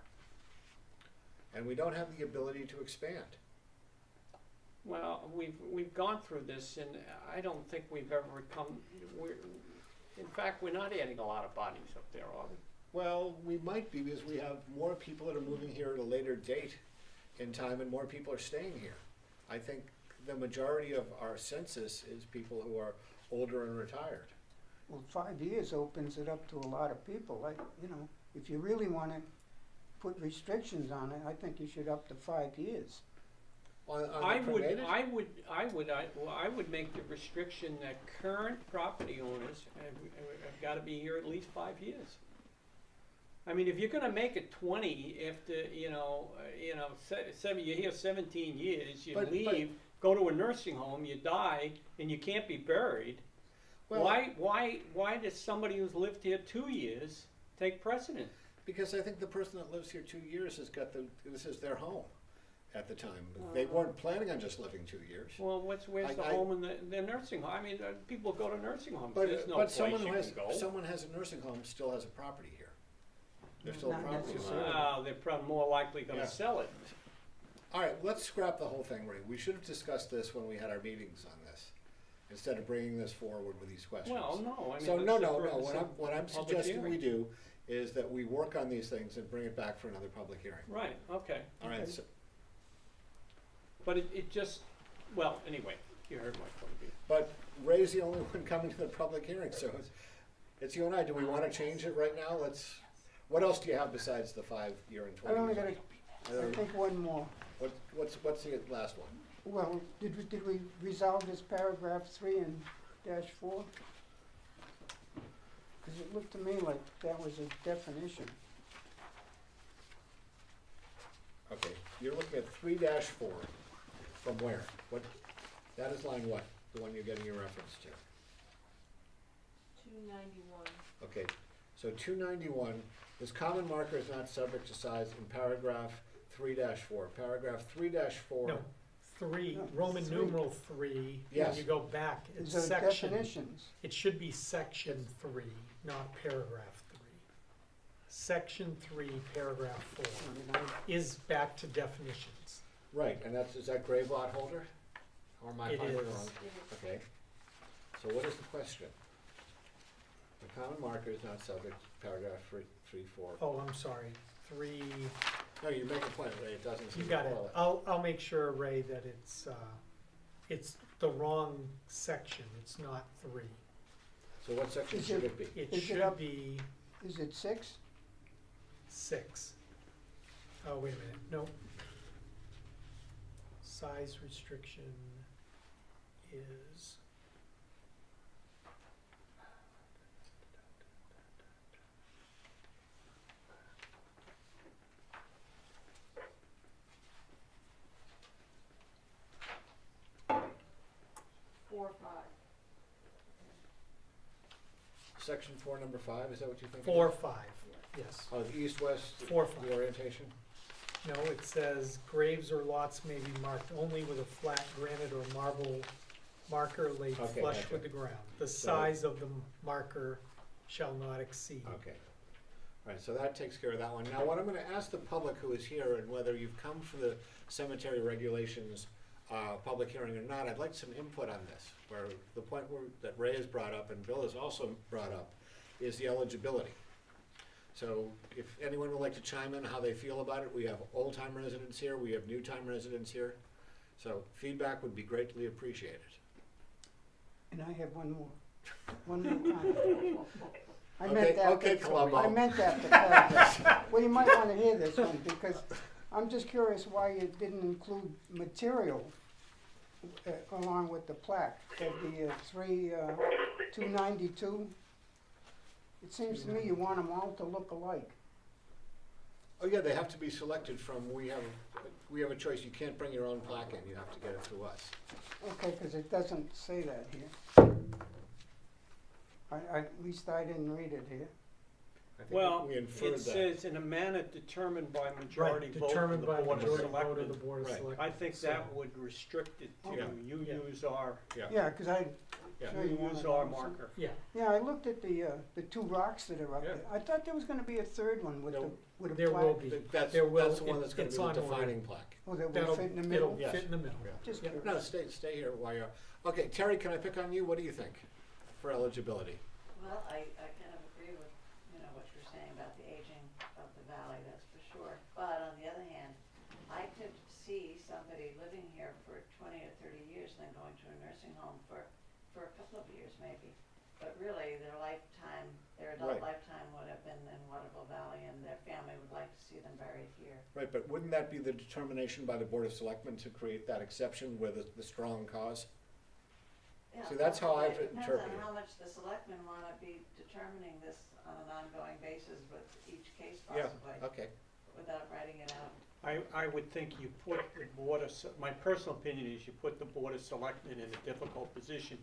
And we don't have the ability to expand. Well, we've gone through this, and I don't think we've ever come, in fact, we're not adding a lot of bodies up there, are we? Well, we might be because we have more people that are moving here at a later date in time and more people are staying here. I think the majority of our census is people who are older and retired. Well, 5 years opens it up to a lot of people. If you really want to put restrictions on it, I think you should up to 5 years. On the I cremated? would make the restriction that current property owners have gotta be here at least 5 years. I mean, if you're gonna make it 20, if you're here 17 years, you But- leave, go to a nursing home, you die, and you can't be buried, Well, why does somebody who's lived here 2 years take precedent? Because I think the person that lives here 2 years has got this is their home at the time. They weren't planning on just living 2 years. Well, where's the home in the nursing home? I mean, people go to nursing homes, But, there's no but place someone you who has, can go. someone has a nursing home still has a property here. They're still Not property owners. necessarily. Wow, they're probably more likely gonna Yeah. sell it. All right, let's scrap the whole thing, Ray. We should have discussed this when we had our meetings on this, instead of bringing this forward with these questions. Well, no, I mean. So, that's no, the no, no, purpose what of I'm public suggesting we hearing. do is that we work on these things and bring it back for another public hearing. Right, okay. All right, Okay. so, But it just, well, anyway, you heard my point of view. but Ray's the only one coming to the public hearing, so it's you and I. Do we wanna change it right now? What else do you have besides the 5-year and 20 I years? only got, I think, one more. What's the last one? Well, did we resolve this paragraph 3 and -4? Because it looked to me like that was a definition. Okay, you're looking at 3-4. From where? That is line what? The one you're getting your reference to? 291. Okay, so 291, this common marker is not subject to size in paragraph 3-4. Paragraph 3-4. No, 3, No, Roman 3. numeral 3, when Yes. you go back, it's These are section. definitions. It should be section 3, not paragraph 3. Section 3, paragraph 4 I mean, is back to definitions. Right, and is that gray blot holder? Or am I It finding it is. wrong? Okay, so what is the question? The common marker is not subject to paragraph 3-4. Oh, I'm sorry, 3, No, you make a point, Ray, it doesn't seem you to got it. follow. I'll make sure, Ray, that it's the wrong section, it's not 3. So what section Is should it- it be? It Is it should up- be Is it 6? 6. Oh, wait a minute, no. Size restriction is. Four, five. Section 4, number 5, is that what you think? 4, 5, yes. Oh, the east-west, 4, 5. the orientation? No, it says graves or lots may be marked only with a flat granite or marble marker laid Okay, flush gotcha. with the ground. The So- size of the marker shall not exceed. Okay. All right, so that takes care of that one. Now, what I'm gonna ask the public who is here, and whether you've come for the cemetery regulations, public hearing or not, I'd like some input on this, where the point that Ray has brought up and Bill has also brought up is the eligibility. So if anyone would like to chime in how they feel about it, we have old-time residents here, we have new-time residents here. So feedback would be greatly appreciated. And I have one more. One more comment. I Okay, meant that. okay, Columbo. I meant that to paragraph. Well, you might want to hear this one, because I'm just curious why you didn't include material along with the plaque. That'd be 292. It seems to me you want them all to look alike. Oh, yeah, they have to be selected from, we have a choice, you can't bring your own plaque in, you have to get it through us. Okay, because it doesn't say that here. At least I didn't read it here. I think Well, we inferred it that. says in a manner determined by majority Right, vote of determined the by Board of majority vote of the Selectmen. Board of Right. Selectmen. I think So- that would restrict it to, Yeah. you Yeah. use our, Yeah, because Yeah. Sure, you you wanna use know our something? marker. Yeah, Yeah, I looked at the 2 rocks that are up Yeah. there. I thought there was gonna be a third one with No, with a there will plaque. be. That's There will- the one that's gonna it's be the on order. defining plaque. Oh, that that'll, will fit in the middle? it'll Yes. fit in the middle. Yeah. Just Yeah. curious. No, stay here while you're, okay, Terry, can I pick on you? What do you think for eligibility? Well, I kind of agree with, what you're saying about the aging of the valley, that's for sure. But on the other hand, I could see somebody living here for 20 or 30 years and then going to a nursing home for a couple of years maybe. But really, their adult Right. lifetime would have been in Waterville Valley, and their family would like to see them buried here. Right, but wouldn't that be the determination by the Board of Selectmen to create that exception with the strong cause? Yeah, See, that's well, how I've It depends interpreted on it. how much the selectmen wanna be determining this on an ongoing basis with each case Yeah, possibly, okay. without writing it out. I would think you put the Board of, my personal opinion is you put the Board of Selectmen in a difficult position.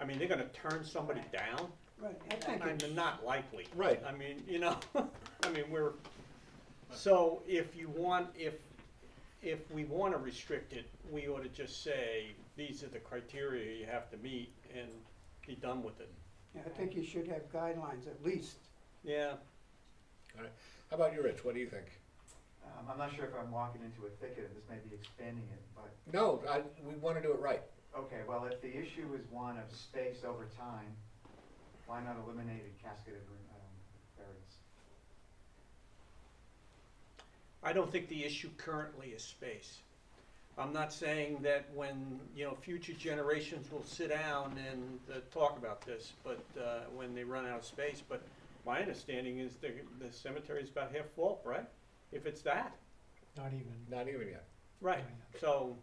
I mean, they're gonna turn somebody down, Right, I think I'm not likely. Right. I mean, I mean, so if you want, if we wanna restrict it, we ought to just say, these are the criteria you have to meet and be done with it. Yeah, I think you should have guidelines at least. Yeah, All right. How about you, Rich? What do you think? I'm not sure if I'm walking into a thicket and this may be expanding it, but, No, we want to do it right. okay, well, if the issue is one of space over time, why not eliminate a casketed burials? I don't think the issue currently is space. I'm not saying that when, future generations will sit down and talk about this, but, when they run out of space, but my understanding is the cemetery is about half full, right? If it's that, Not even. Not even yet. right, so,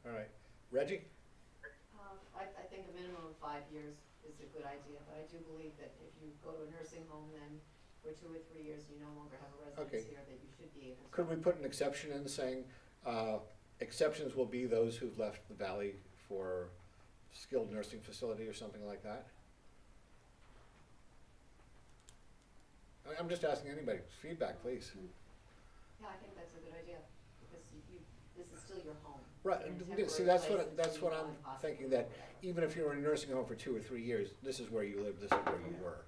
All right. Reggie? I think a minimum of 5 years is a good idea, but I do believe that if you go to a nursing home, then for 2 or 3 years, you no longer have a residence Okay. here, that you should be able to. Could we put an exception in saying, exceptions will be those who've left the valley for skilled nursing facility or something like that? I'm just asking anybody, feedback, please. Yeah, I think that's a good idea, because this is still your home. Right, And see, temporary that's place what until I'm you find thinking, hospital that or whatever. even if you're in a nursing home for 2 or 3 years, this is where you live, this is where you were.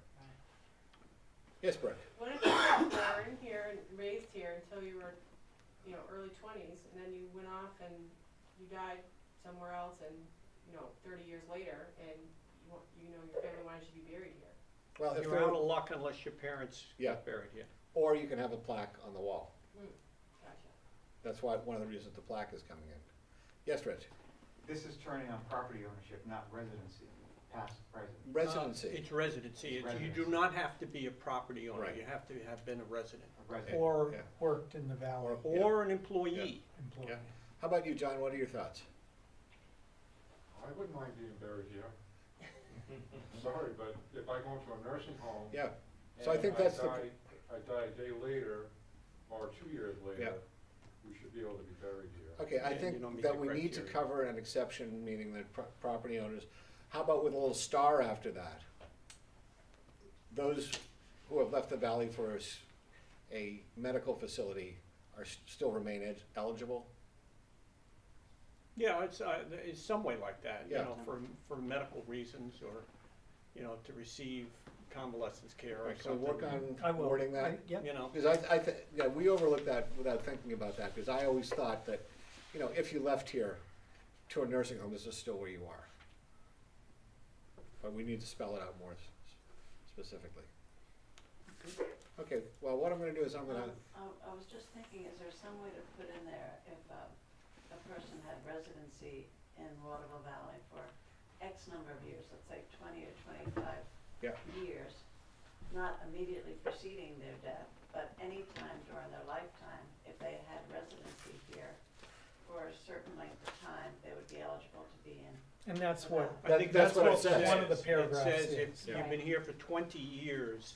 Yes, Brooke? What if you were born here and raised here until you were, early 20s, and then you went off and you died somewhere else, and 30 years later, and your family wanted you to be buried here? Well, if you're there, out of luck unless your parents Yeah. get buried here. or you can have a plaque on the wall. Gotcha. That's why, one of the reasons the plaque is coming in. Yes, Rich? This is turning on property ownership, not residency, past, present. Residency. It's residency. It's You do residency. not have to be a property owner. Right. You have to have been a resident. A resident. Or Yeah. worked in the valley, Or an employee. employee. Yeah. How about you, John? What are your thoughts? I wouldn't mind being buried here. Sorry, but if I go into a nursing home. Yeah. So I and think that's the, I die a day later, or 2 years Yeah. later, we should be able to be buried here. okay, I Yeah, you think don't meet that the we need to criteria. cover an exception, meaning that property owners, how about with a little star after that? Those who have left the valley for a medical facility are still remain eligible? Yeah, it's some way like that, Yeah. for medical reasons or, to receive convalescence care or Right, can we something. work I on will. wording that? Yep. Because we overlooked that without thinking about that, because I always thought that, if you left here to a nursing home, this is still where you are. But we need to spell it out more specifically. Okay, well, what I'm gonna do is I'm gonna, I was just thinking, is there some way to put in there if a person had residency in Waterville Valley for X number of years, let's say 20 or 25 Yeah. years, not immediately preceding their death, but any time during their lifetime, if they had residency here for a certain length of time, they would be eligible to be in. And that's what, I think That's what it what says. one of the paragraphs It says is. if you've been here for 20 years,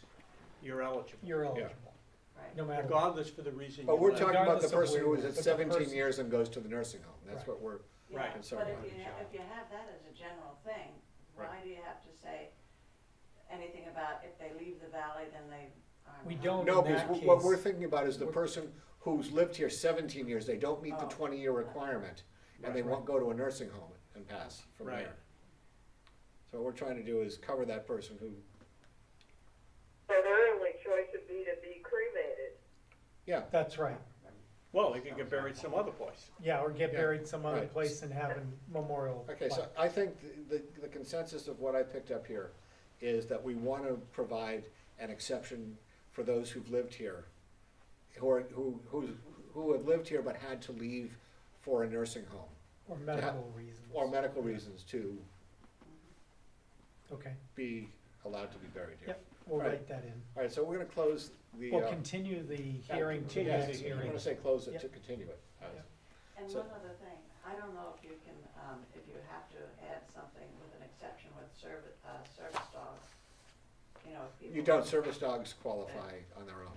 you're eligible. You're eligible, Right. no matter what. Regardless for the reason but you we're left. talking about the Regardless of person who where was you at live, but the 17 person- years and goes to the nursing home. That's Right. what we're, Yeah, concerned but about. if you have that as a general thing, why Right. do you have to say anything about if they leave the valley, then they aren't? We don't. no, in because that what case, we're thinking about is the we're- person who's lived here 17 years, they don't meet the Oh. 20-year requirement, and they Right. won't go to a nursing home and pass from Right. there. So what we're trying to do is cover that person who, So their only choice would be to be cremated. yeah, That's right, Well, they could get buried some other place. yeah, or get Yeah, buried some other right. place and have a memorial. okay, so plaque. I think the consensus of what I picked up here is that we want to provide an exception for those who've lived here, who have lived here but had to leave for a nursing home, Or medical reasons. or medical reasons to Okay, be allowed to be buried here. yep, we'll All right. write that in. All right, so we're gonna close the. We'll continue the hearing to continue the the next hearing. I'm hearing. gonna say close it Yep. to continue it. Yep. And So- one other thing, I don't know if you can, if you have to add something with an exception with service dogs, if people. You don't, service dogs qualify on their own.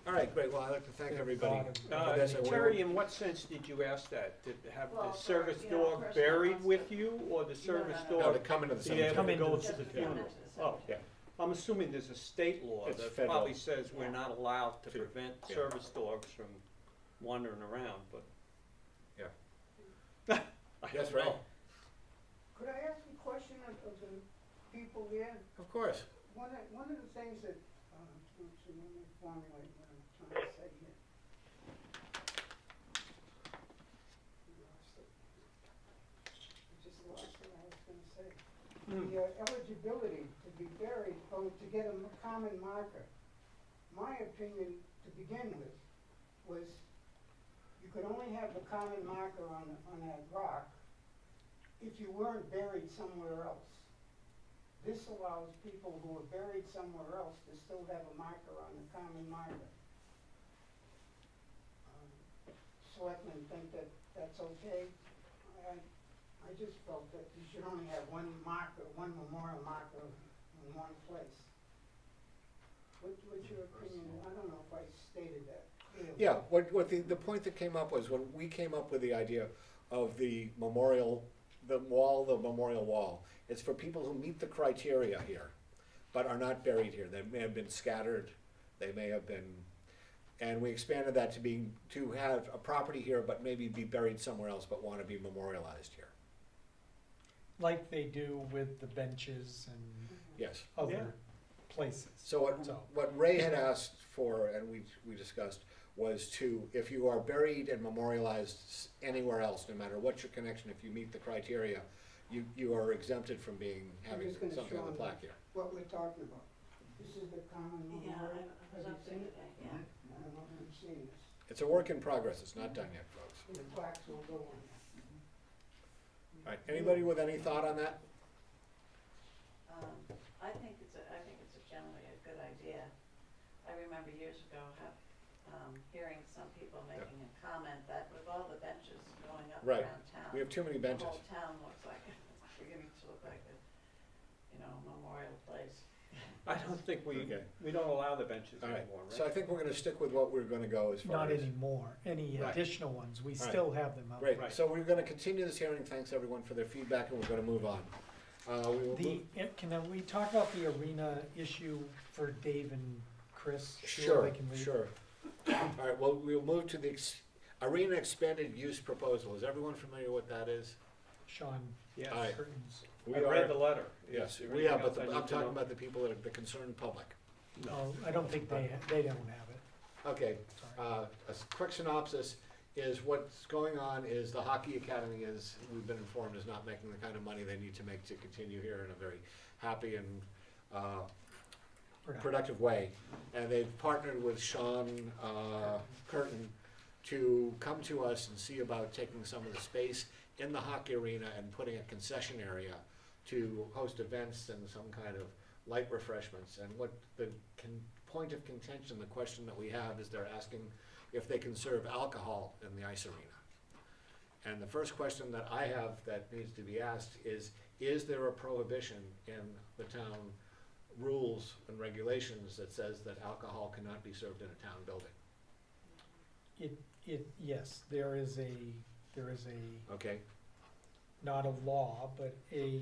All right, great, well, I'd like to thank They're everybody. bottom. for this, and we're- Terry, in what sense did you ask that? To have Well, the for, service you know, a dog person that buried wants with to- you, or the service no, No, to dog come into the be able cemetery. Come to into go the to the Just come funeral? into the Oh, cemetery. I'm assuming there's a state law It's that federal. probably says we're not allowed to To- prevent yeah. service dogs from wandering around, but. Yeah. I That's don't know. right. Could I ask a question of the people here? Of course. One of the things that, let's see, let me formulate what I'm trying to say here. I just lost what I was gonna say. The eligibility to be buried, or to get a common marker. My opinion, to begin with, was you could only have the common marker on that rock if you weren't buried somewhere else. This allows people who are buried somewhere else to still have a marker on the common marker. Selectmen think that that's okay. I just felt that you should only have one marker, one memorial marker in one place. What's your opinion? I don't know if I stated that clearly. Yeah, what the point that came up was when we came up with the idea of the memorial wall, it's for people who meet the criteria here, but are not buried here. They may have been scattered, they may have been, and we expanded that to have a property here, but maybe be buried somewhere else, but want to be memorialized here. Like they do with the benches and Yes. Yeah. other places. So what Ray had asked for, and we discussed, was if you are buried and memorialized anywhere else, no matter what your connection, if you meet the criteria, you are exempted from having just gonna something on show the plaque here. what we're talking about. This is the common Yeah, memorial. I was Have up you there seen it? today, yeah. I don't know if you've seen this. It's a work in progress, it's not done yet, folks. The plaques will go on. All right, anybody with any thought on that? I think it's generally a good idea. I remember years ago hearing some people making a comment that with all the benches going up Right. around town. We have too many The benches. whole town looks like, it's beginning to look like a, memorial place. I don't think Okay. we don't allow the benches All right, anymore, right? so I think we're gonna stick with what we're gonna go as far Not as. anymore. Any Right. additional ones, we All right. still have them out. Great, Right. so we're gonna continue this hearing, thanks everyone for their feedback, and we're gonna move on. We will move. Can we talk about the arena issue for Dave and Chris? Sure, They can read? sure. All right, well, we'll move to the arena expanded use proposal. Is everyone familiar what that is? Sean Yes. All right. Curtains. We I are- read the letter. Yes, Is there we have, anything but else I I'm need to talking know? about the people that are the concerned public. Oh, I don't think they don't have it, Okay, sorry. quick synopsis is what's going on is the hockey academy is, we've been informed, is not making the kind of money they need to make to continue here in a very happy and productive way. And they've partnered with Sean Curtin to come to us and see about taking some of the space in the hockey arena and putting a concession area to host events and some kind of light refreshments. And what the point of contention, the question that we have is they're asking if they can serve alcohol in the ice arena. And the first question that I have that needs to be asked is there a prohibition in the town rules and regulations that says that alcohol cannot be served in a town building? Yes, there is a, Okay, not a law, but a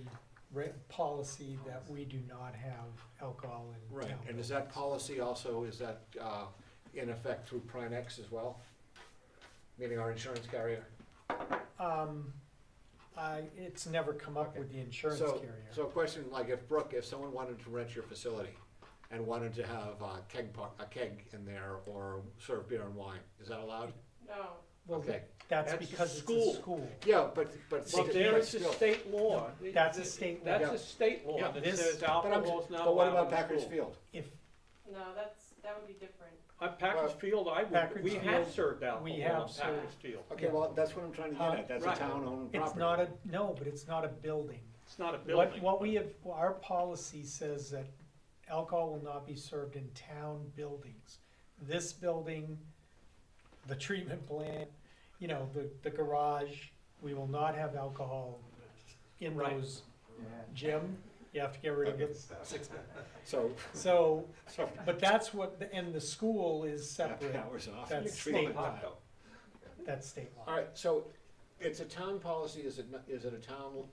policy that we do not have alcohol in town. right, and is that policy also, is that in effect through Prinex as well? Meaning our insurance carrier? It's never come up Okay. with the insurance So carrier. a question, like if someone wanted to rent your facility and wanted to have a keg in there or serve beer and wine, is that allowed? No, Well, Okay. that's That's a because it's school. a school. Yeah, but But still- there is a still. state law. That's a state law. That's a state law Yeah. that This- says But I'm- alcohol is not but what allowed about in Packard's school. Field? If, no, that would be different. Packard's Well, Field, Packard's we have Field, served alcohol we at have Packard's served. Field. Okay, well, that's what I'm trying to get at, that's a Right. town-owned property. it's not but it's not a building. It's not a What building. we have, our policy says that alcohol will not be served in town buildings. This building, the treatment plant, the garage, we will not have alcohol in Right. those. Yeah. Jim, you have to get rid of it. So, So, but that's what, and the school is happy separate, hours off. That's You treat it state hot, law. though. that's state law. All right, so it's a town policy, is it a town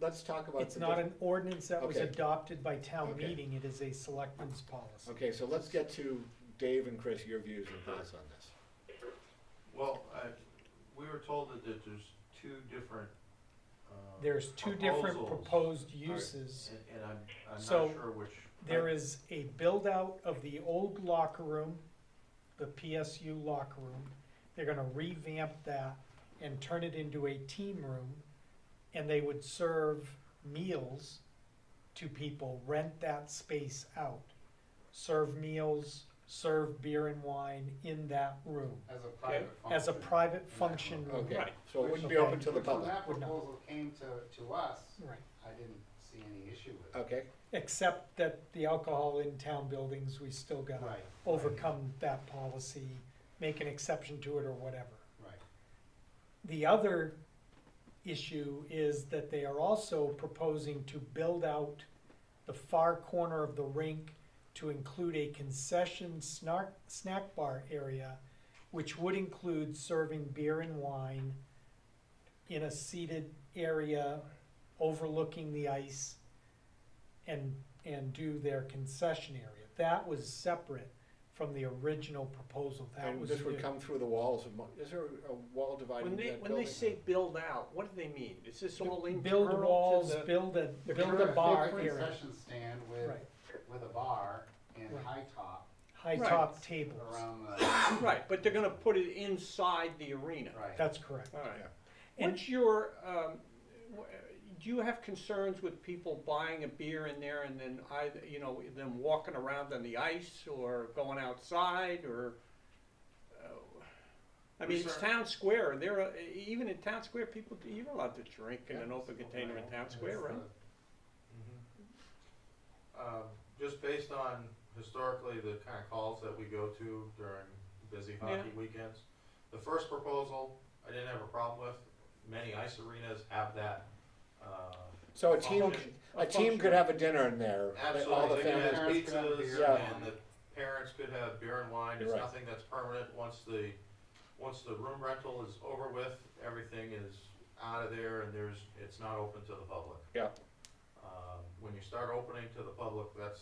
let's talk about. It's the not diff- an ordinance that was Okay. adopted by town Okay. meeting, it is a selectmen's policy. Okay, so let's get to Dave and Chris, your views and thoughts on this. Well, we were told that there's two different, There's two different proposals. proposed uses. And I'm not So, sure which. There is a build-out of the old locker room, the PSU locker room. They're gonna revamp that and turn it into a team room, and they would serve meals to people, rent that space out. Serve meals, serve beer and wine in that room, As a private function. as a private function room. Okay, Right. so it wouldn't be Okay. open to the Which when public. that Would not. proposal came to us, Right. I didn't see any issue with it. Okay, Except that the alcohol in town buildings, we still gotta Right. overcome that policy, make an exception to it or whatever. Right. The other issue is that they are also proposing to build out the far corner of the rink to include a concession snack bar area, which would include serving beer and wine in a seated area overlooking the ice and do their concession area. That was separate from the original proposal. That and was this would new. come through the walls of, is there a wall dividing When that they, building? when they say build out, what do they mean? Is this all internal Build to walls, the? build a They're bar gonna fit a area, concession stand with, right, with a bar and Right. high top high Right. top tables. around the, Right, but they're gonna put it inside the arena. right. That's correct. All right. Yeah. And- What's your, do you have concerns with people buying a beer in there and then either, them walking around on the ice or going outside or? I mean, it's town square, even in town square, you're allowed to drink in an open container in town square, right? Just based on historically the kind of calls that we go to during busy hockey weekends. The first proposal, I didn't have a problem with. Many ice arenas have that, So a team, function. a team could have a dinner in there, that all the Absolutely, they could have families. pizzas, Yeah. and the parents could have beer and wine, You're there's right. nothing that's permanent, once the room rental is over with, everything is out of there, and it's not open to the public. Yeah. When you start opening to the public, that's.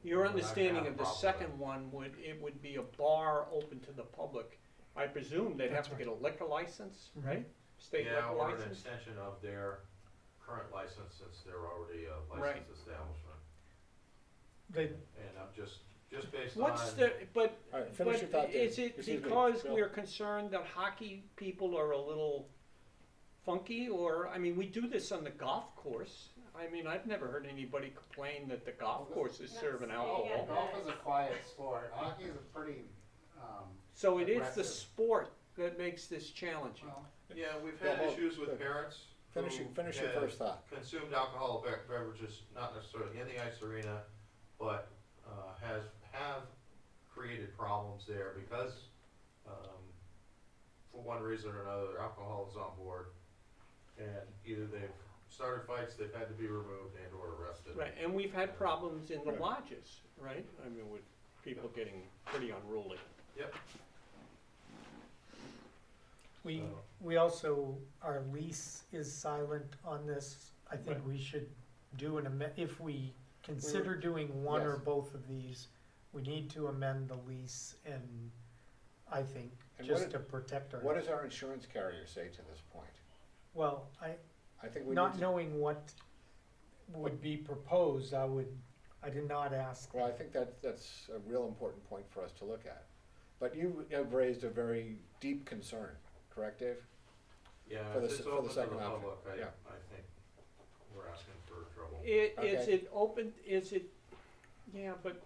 Your we're not gonna understanding have a of the problem with second it. one would be a bar open to the public. I presume they'd have That's to get a liquor license, Mhm. right? State Yeah, liquor or an license? extension of their current license, since they're already a Right. licensed establishment. They, And I'm just based on. What's the, but, All right, finish your thought, but Dave. is it Excuse me, because Bill. we're concerned that hockey people are a little funky, or, I mean, we do this on the golf course. I mean, I've never heard anybody complain that the golf course is serving alcohol. Golf is a quiet sport. Hockey is a pretty, So it is the aggressive. sport that makes this challenging. well, Yeah, we've Well, had hold- issues with good. parents Finish who your have first thought. consumed alcoholic beverages, not necessarily in the ice arena, but have created problems there because, for one reason or another, alcohol is on board. And either they've started fights, they've had to be removed and or arrested. Right, and we've had problems in the Right. lodges, right? I mean, with people getting pretty unruly. Yep. we, So- we also, our lease is silent on this. I think Right. we should do if we consider doing one or Yes. both of these, we need to amend the lease and I think, And just what to protect our. What does our insurance carrier say to this point? Well, I think we need not to, knowing what would be proposed, I did not ask. well, I think that's a real important point for us to look at. But you have raised a very deep concern, correct, Dave? Yeah, For the if s- it's for the open to second the option, public, yeah. I think we're asking for trouble. Is Okay. it open, yeah, but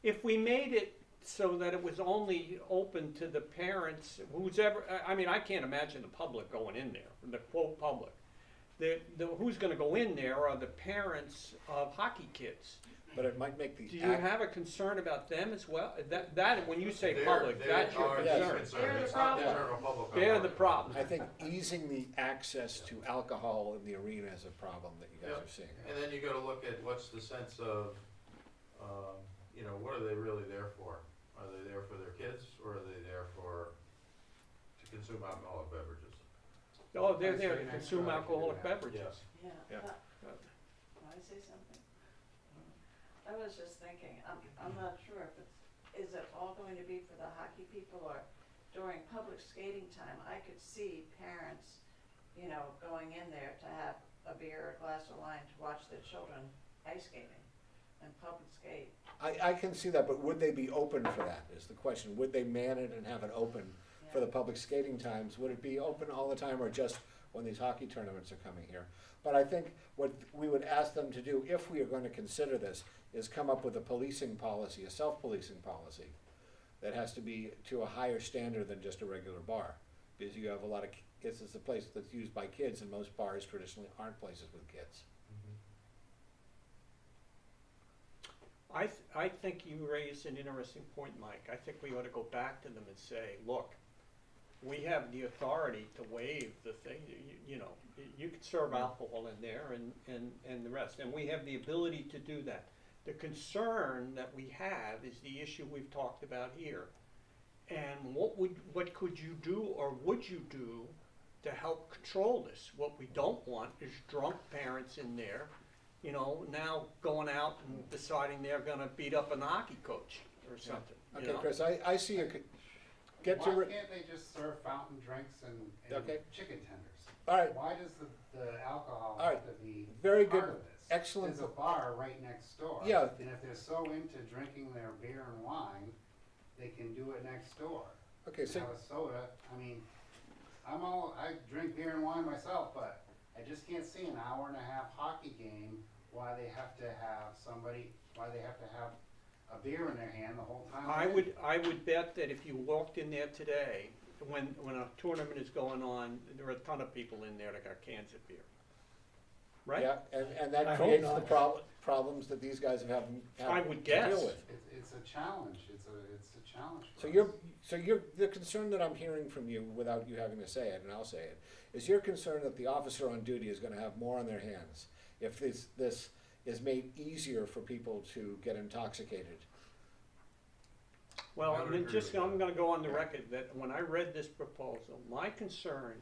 if we made it so that it was only open to the parents, who's ever, I mean, I can't imagine the public going in there, the quote public. Who's gonna go in there are the parents of hockey kids. But it might make the Do you have a concern about them as well? That, when you say public, that's your They are concern. the They're It's the not the problem. general public. I'm They're the worried problem. I think easing the access to alcohol in the arena is a problem that you guys Yep. are seeing. And then you gotta look at what's the sense of, what are they really there for? Are they there for their kids, or are they there to consume alcoholic beverages? Oh, they're Place there right to next consume door, I can do alcoholic that. beverages. Yeah, Yeah. but, can I say something? I was just thinking, I'm not sure if is it all going to be for the hockey people or during public skating time? I could see parents, going in there to have a beer, a glass of wine to watch their children ice skating and public skate. I can see that, but would they be open for that, is the question. Would they man it and have it open for the public skating times? Would it be open all the time or just when these hockey tournaments are coming here? But I think what we would ask them to do, if we are going to consider this, is come up with a policing policy, a self-policing policy, that has to be to a higher standard than just a regular bar. Because you have a lot of, this is a place that's used by kids, and most bars traditionally aren't places with kids. I think you raise an interesting point, Mike. I think we ought to go back to them and say, look, we have the authority to waive the thing, you could serve alcohol in there and the rest, and we have the ability to do that. The concern that we have is the issue we've talked about here. And what could you do or would you do to help control this? What we don't want is drunk parents in there, now going out and deciding they're gonna beat up an hockey coach or something, you Okay, know? Chris, I see you, get to. Why can't they just serve fountain drinks and Okay. chicken tenders? All right, Why does the alcohol All right. have to be Very part good. of this? Excellent. There's a bar right next door. Yeah. And if they're so into drinking their beer and wine, they can do it next door. okay, so, Have a soda. I mean, I drink beer and wine myself, but I just can't see an hour and a half hockey game why they have to have a beer in their hand the whole time. I would bet that if you walked in there today, when a tournament is going on, there are a ton of people in there that got cans of beer. Right? yeah, and I that hope creates the not. problems that these guys have I had would to guess. deal with. It's a challenge. It's a challenge. For So us. the concern that I'm hearing from you, without you having to say it, and I'll say it, is you're concerned that the officer on duty is gonna have more on their hands if this is made easier for people to get intoxicated. Well, I would agree with I'm that. gonna go on the record that when I read this proposal, my concern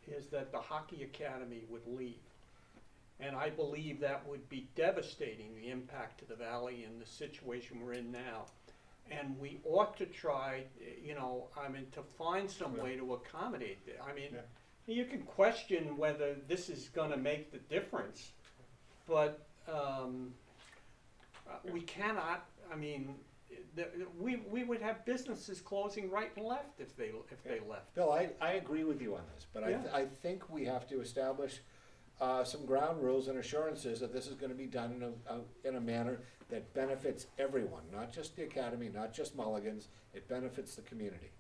is that the hockey academy would leave. And I believe that would be devastating, the impact to the valley and the situation we're in now. And we ought to try, to find some way to accommodate it. I mean, you can question whether this is gonna make the difference, but, we cannot, we would have businesses closing right and left if they left. Bill, I agree with you on this, but Yeah. I think we have to establish some ground rules and assurances that this is gonna be done in a manner that benefits everyone, not just the academy, not just Mulligan's, it benefits the community.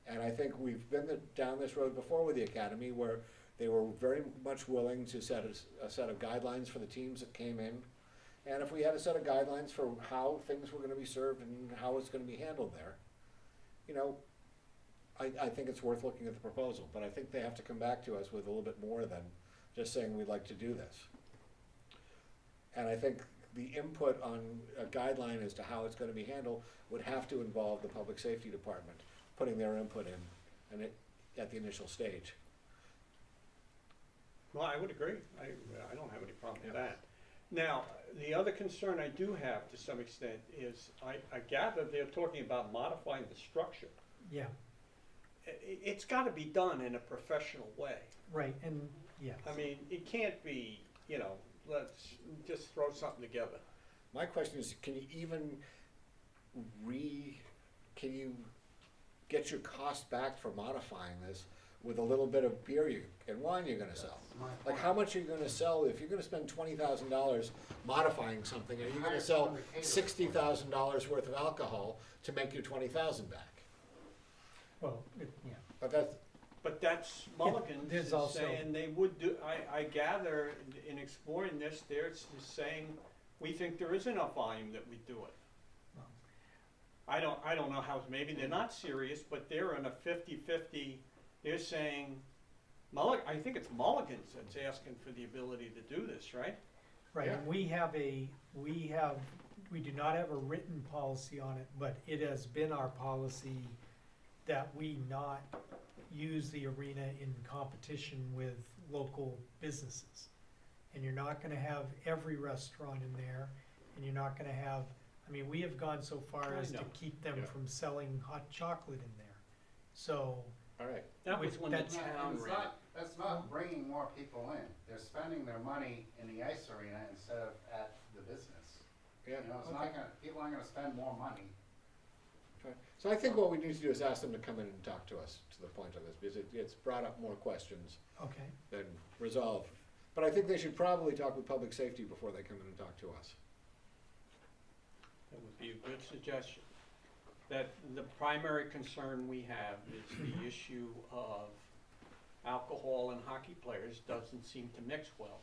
And I think we've been down this road before with the academy, where they were very much willing to set a set of guidelines for the teams that came in. And if we had a set of guidelines for how things were gonna be served and how it's gonna be handled there, I think it's worth looking at the proposal, but I think they have to come back to us with a little bit more than just saying we'd like to do this. And I think the input on a guideline as to how it's gonna be handled would have to involve the public safety department, putting their input in, and at the initial stage. Well, I would agree. I don't have any problem with that. Now, the other concern I do have to some extent is, I gather they're talking about modifying the structure. Yeah, It's gotta be done in a professional way. right, and, yeah. I mean, it can't be, let's just throw something together. My question is, can you even can you get your cost back for modifying this with a little bit of beer and wine you're gonna sell? That's my Like, point. how much are you gonna sell, if you're gonna spend $20,000 modifying something, are you gonna Hire sell someone to cater it. $60,000 worth of alcohol to make your $20,000 back? Well, yeah. But that's, But that's Mulligan's there's is also- saying they would do, I gather in exploring this, they're saying, we think there is enough volume that we do it. Well. I don't know how, maybe they're not serious, but they're in a 50-50, they're saying, I think it's Mulligan's that's asking for the ability to do this, right? Right, Yeah. and we do not have a written policy on it, but it has been our policy that we not use the arena in competition with local businesses. And you're not gonna have every restaurant in there, and you're not gonna have, I mean, we have gone so far I as to know. keep them Yeah. from selling hot chocolate in there. So, All right, That was With when the that- town It's ran it. not, that's not bringing more people in. They're spending their money in the ice arena instead of at the business. yeah, You know, it's okay. not gonna, people aren't gonna spend more money. Fine. So I think what we need to do is ask them to come in and talk to us to the point of this, because it's brought up more questions okay, than resolve. But I think they should probably talk with public safety before they come in and talk to us. That would be a good suggestion. That the primary concern we have is the issue of alcohol and hockey players doesn't seem to mix well.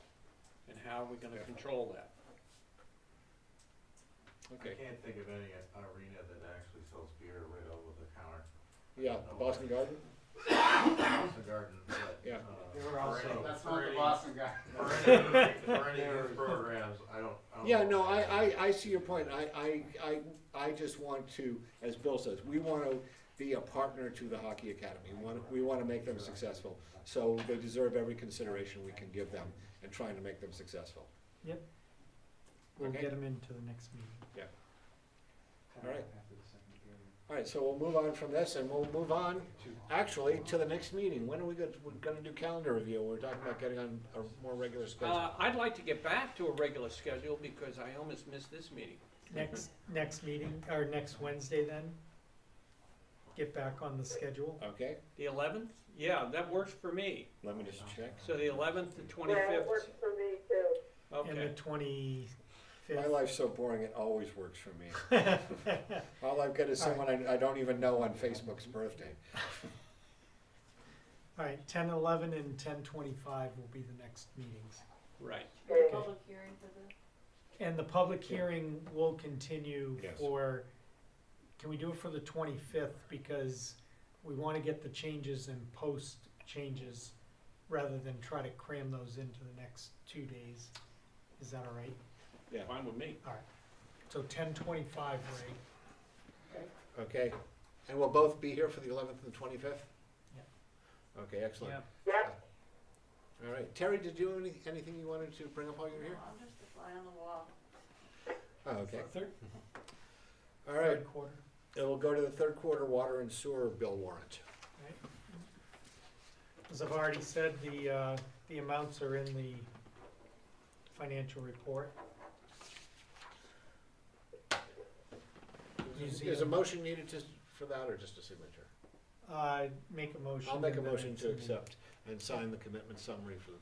And how are we gonna Yeah. control that? Okay, I can't think of any arena that actually sells beer right over the counter. yeah, Boston Garden? Boston Garden, but, Yeah. They were for also, any- that's for not the any- Boston guy. For any of these programs, I don't Yeah, know. no, I see your point. I just want to, as Bill says, we want to be a partner to the hockey academy. We want to make them successful. So they deserve every consideration we can give them in trying to make them successful. yep. We'll Okay. get them into the next meeting. All right. After the second period. All right, so we'll move on from this and we'll move on, actually, to the next meeting. When are we're gonna do calendar review? We're talking about getting on a more regular schedule. I'd like to get back to a regular schedule because I almost missed this meeting. Next meeting, or next Wednesday then? Get back on the schedule? Okay, The 11th? Yeah, that works for me. let me just check. So the 11th, the Yeah, it 25th? works for me too. And the Okay. 25th? My life's so boring, it always works for me. All I've got is someone I don't even know on Facebook's birthday. All right, 10:11 and 10:25 will be the next meetings. Right. Okay. Public hearing for the, And the public hearing will continue Yes. for, can we do it for the 25th? Because we want to get the changes and post changes rather than try to cram those into the next 2 days. Is that all right? Yeah. Fine with me. All right. So 10:25, Ray. Okay, and we'll both be here for the 11th and the 25th? Yeah. Okay, excellent. Yeah. Yep. All right, Terry, did you have anything you wanted to bring up while you were here? I'm just a fly on the wall. Oh, okay, Third, all right, third quarter. it will go to the third quarter water and sewer bill warrant. Right. As I've already said, the amounts are in the financial report. Is a Museum. motion needed for that, or just a signature? Make a motion. I'll make a and then motion it's to in the- accept and sign the commitment summary for the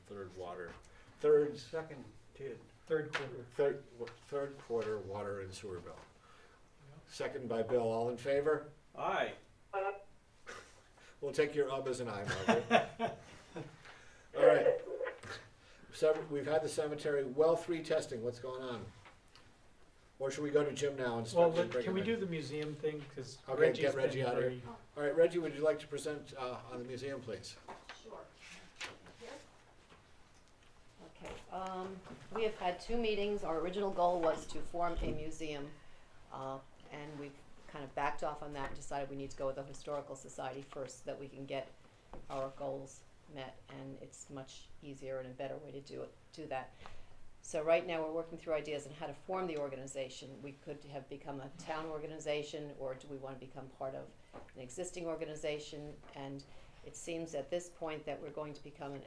third Second, Ted. Third quarter. third quarter water and sewer bill. Second by Bill, all in favor? Aye. We'll take your as an aye, Margaret. All right. We've had the cemetery, well 3 testing, what's going on? Or should we go to Jim now and Well, start? can we do the museum thing, because Okay, Reggie's get been Reggie out of here. very, All right, Reggie, would you like to present on the museum, please? sure. Okay, we have had 2 meetings. Our original goal was to form a museum, and we've kind of backed off on that and decided we need to go with the Historical Society first, so that we can get our goals met, and it's much easier and a better way to do that. So right now, we're working through ideas on how to form the organization. We could have become a town organization, or do we want to become part of an existing organization? And it seems at this point that we're going to become an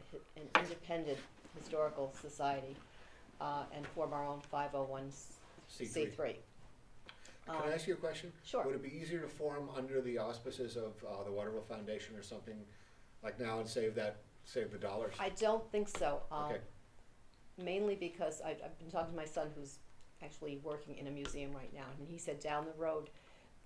independent historical society, and form our own 501c3. Can I ask you a question? Sure. Would it be easier to form under the auspices of the Waterville Foundation or something like now and save the dollars? I don't think so. Okay. Mainly because I've been talking to my son, who's actually working in a museum right now, and he said down the road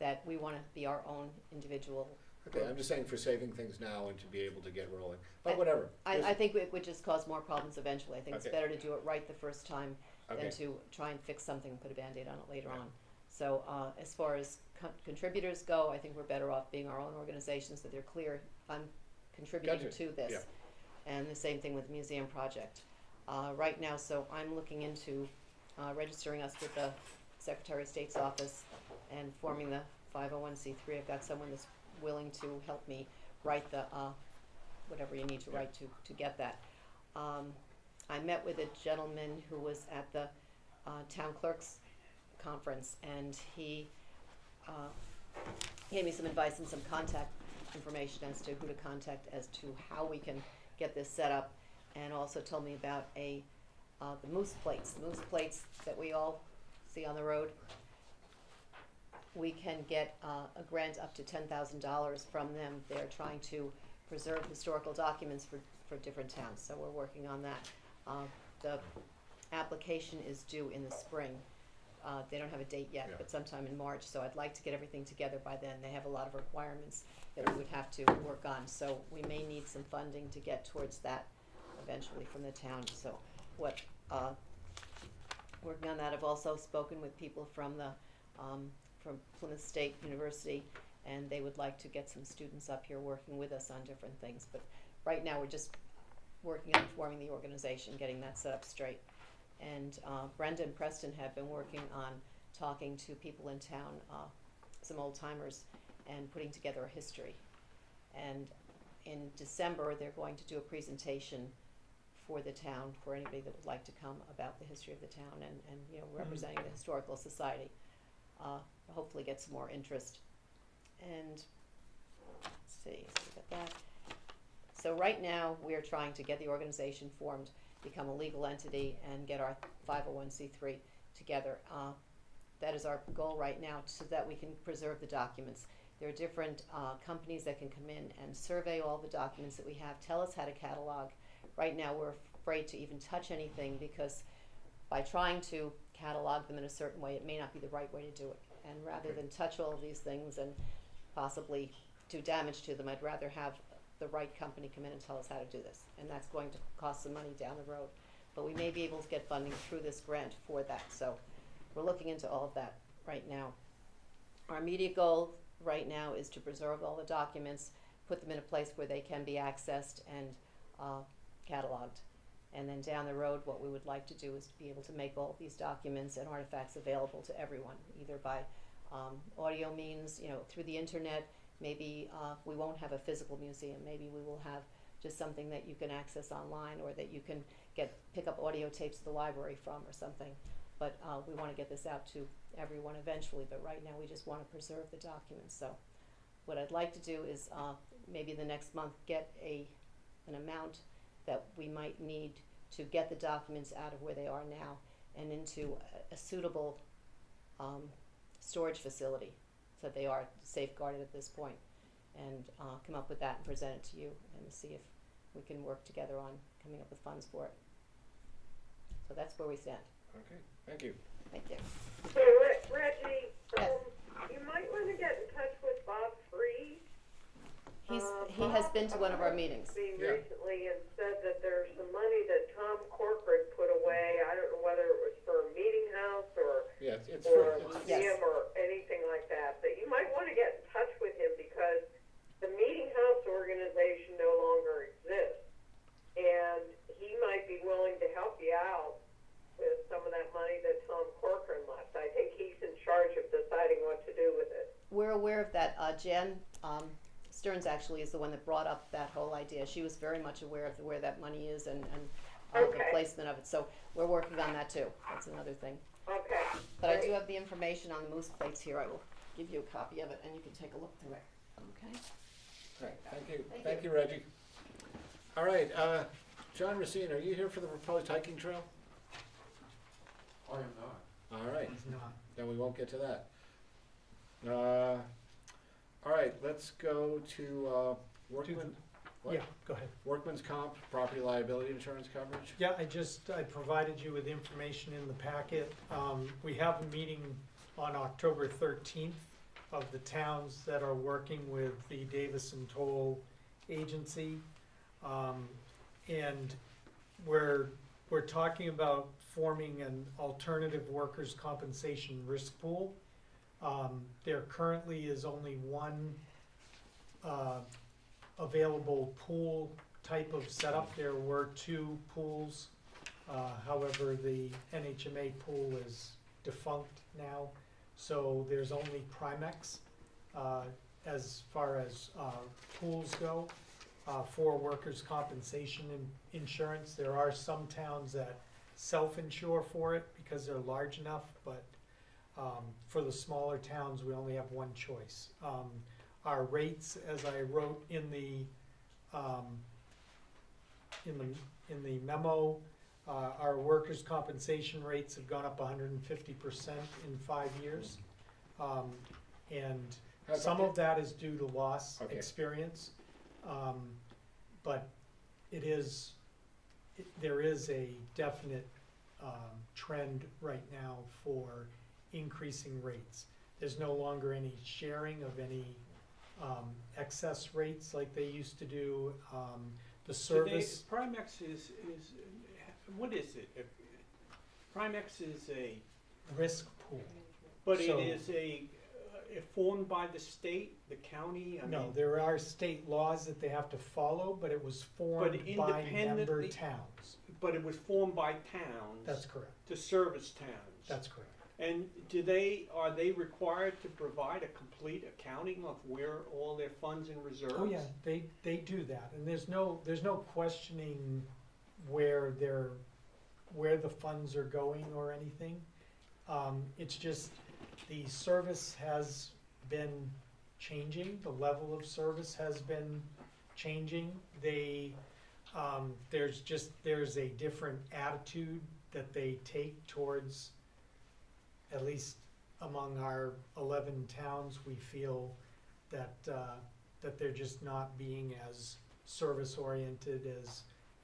that we want to be our own individual. Okay, I'm just saying for saving things now and to be able to get rolling, but whatever. I think it would just cause more problems eventually. I think it's Okay. better to do it right the first time Okay. than to try and fix something and put a Band-Aid on it later Right. on. So as far as contributors go, I think we're better off being our own organization, so they're clear, I'm contributing Gotcha. to this. Yeah. And the same thing with the museum project. Right now, so I'm looking into registering us with the Secretary of State's office and forming the 501c3. I've got someone that's willing to help me write the whatever you need to write to get that. I met with a gentleman who was at the town clerk's conference, and he gave me some advice and some contact information as to who to contact as to how we can get this set up, and also told me about the moose plates that we all see on the road. We can get a grant up to $10,000 from them. They're trying to preserve historical documents for different towns, so we're working on that. The application is due in the spring. They don't have a date yet, but sometime in March, so I'd like to get everything together by then. They have a lot of requirements that we would have to work on, so we may need some funding to get towards that eventually from the town. So working on that. I've also spoken with people from from Plymouth State University, and they would like to get some students up here working with us on different things. But right now, we're just working on forming the organization, getting that set up straight. And Brenda and Preston have been working on talking to people in town, some old timers, and putting together a history. And in December, they're going to do a presentation for the town, for anybody that would like to come, about the history of the town and you know, representing the Historical Society. Hopefully get some more interest. And let's see, so we got that. So right now, we are trying to get the organization formed, become a legal entity, and get our 501c3 together. That is our goal right now, so that we can preserve the documents. There are different companies that can come in and survey all the documents that we have, tell us how to catalog. Right now, we're afraid to even touch anything, because by trying to catalog them in a certain way, it may not be the right way to do it. And rather than touch all of these things and possibly do damage to them, I'd rather have the right company come in and tell us how to do this. And that's going to cost some money down the road. But we may be able to get funding through this grant for that. So we're looking into all of that right now. Our immediate goal right now is to preserve all the documents, put them in a place where they can be accessed and cataloged. And then down the road, what we would like to do is to be able to make all these documents and artifacts available to everyone, either by audio means, you know, through the internet. Maybe we won't have a physical museum. Maybe we will have just something that you can access online, or that you can pick up audio tapes at the library from, or something. But we want to get this out to everyone eventually. But right now, we just want to preserve the documents. So what I'd like to do is maybe the next month get an amount that we might need to get the documents out of where they are now and into a suitable storage facility, so that they are safeguarded at this point, and come up with that and present it to you and see if we can work together on coming up with funds for it. So that's where we stand. Okay, thank you. Thank you. So Reggie, Yes. you might want to get in touch with Bob Free. He has been to one of our meetings. Yeah. Recently, and said that there's some money that Tom Corcoran put away. I don't know whether it was for a meeting house or Yeah, it's or a free. museum or anything like that. That you might want to get in touch with him, because the meeting house organization no longer exists, and he might be willing to help you out with some of that money that Tom Corcoran left. I think he's in charge of deciding what to do with it. We're aware of that. Jan Stearns actually is the one that brought up that whole idea. She was very much aware of where that money is and the Okay. placement of it. So we're working on that too. That's another thing. Okay. But I great. do have the information on the moose plates here. I will give you a copy of it, and you can take a look through it. Okay? All right, thank you. Thank you, Reggie. All right, John Racine, are you here for the proposed hiking trail? I am not. All right, He's not. then we won't get to that. All right, let's go to Workman. What? Yeah, go ahead. Workman's comp, property liability insurance coverage. Yeah, I provided you with information in the packet. We have a meeting on October 13th of the towns that are working with the Davison Toll Agency. And we're talking about forming an alternative workers' compensation risk pool. There currently is only one available pool type of setup. There were two pools. However, the NHMA pool is defunct now, so there's only Primex as far as pools go. for workers' compensation insurance. There are some towns that self-insure for it because they're large enough, but for the smaller towns, we only have one choice. Our rates, as I wrote in the memo, our workers' compensation rates have gone up 150% in 5 years. And How's some that? of that is due to loss Okay. experience. But there is a definite trend right now for increasing rates. There's no longer any sharing of any excess rates like they used to do. The service, Primex is, what is it? Primex is a, risk pool. but it So- is formed by the state, the county, I No, mean, there are state laws that they have to follow, but it was formed by member independently- towns. but it was formed by towns. That's correct. To service towns. That's correct. And are they required to provide a complete accounting of where all their funds and reserves? Oh, yeah, they do that, and there's no questioning where the funds are going or anything. It's just, the service has been changing, the level of service has been changing. There's a different attitude that they take towards, at least among our 11 towns, we feel that they're just not being as service-oriented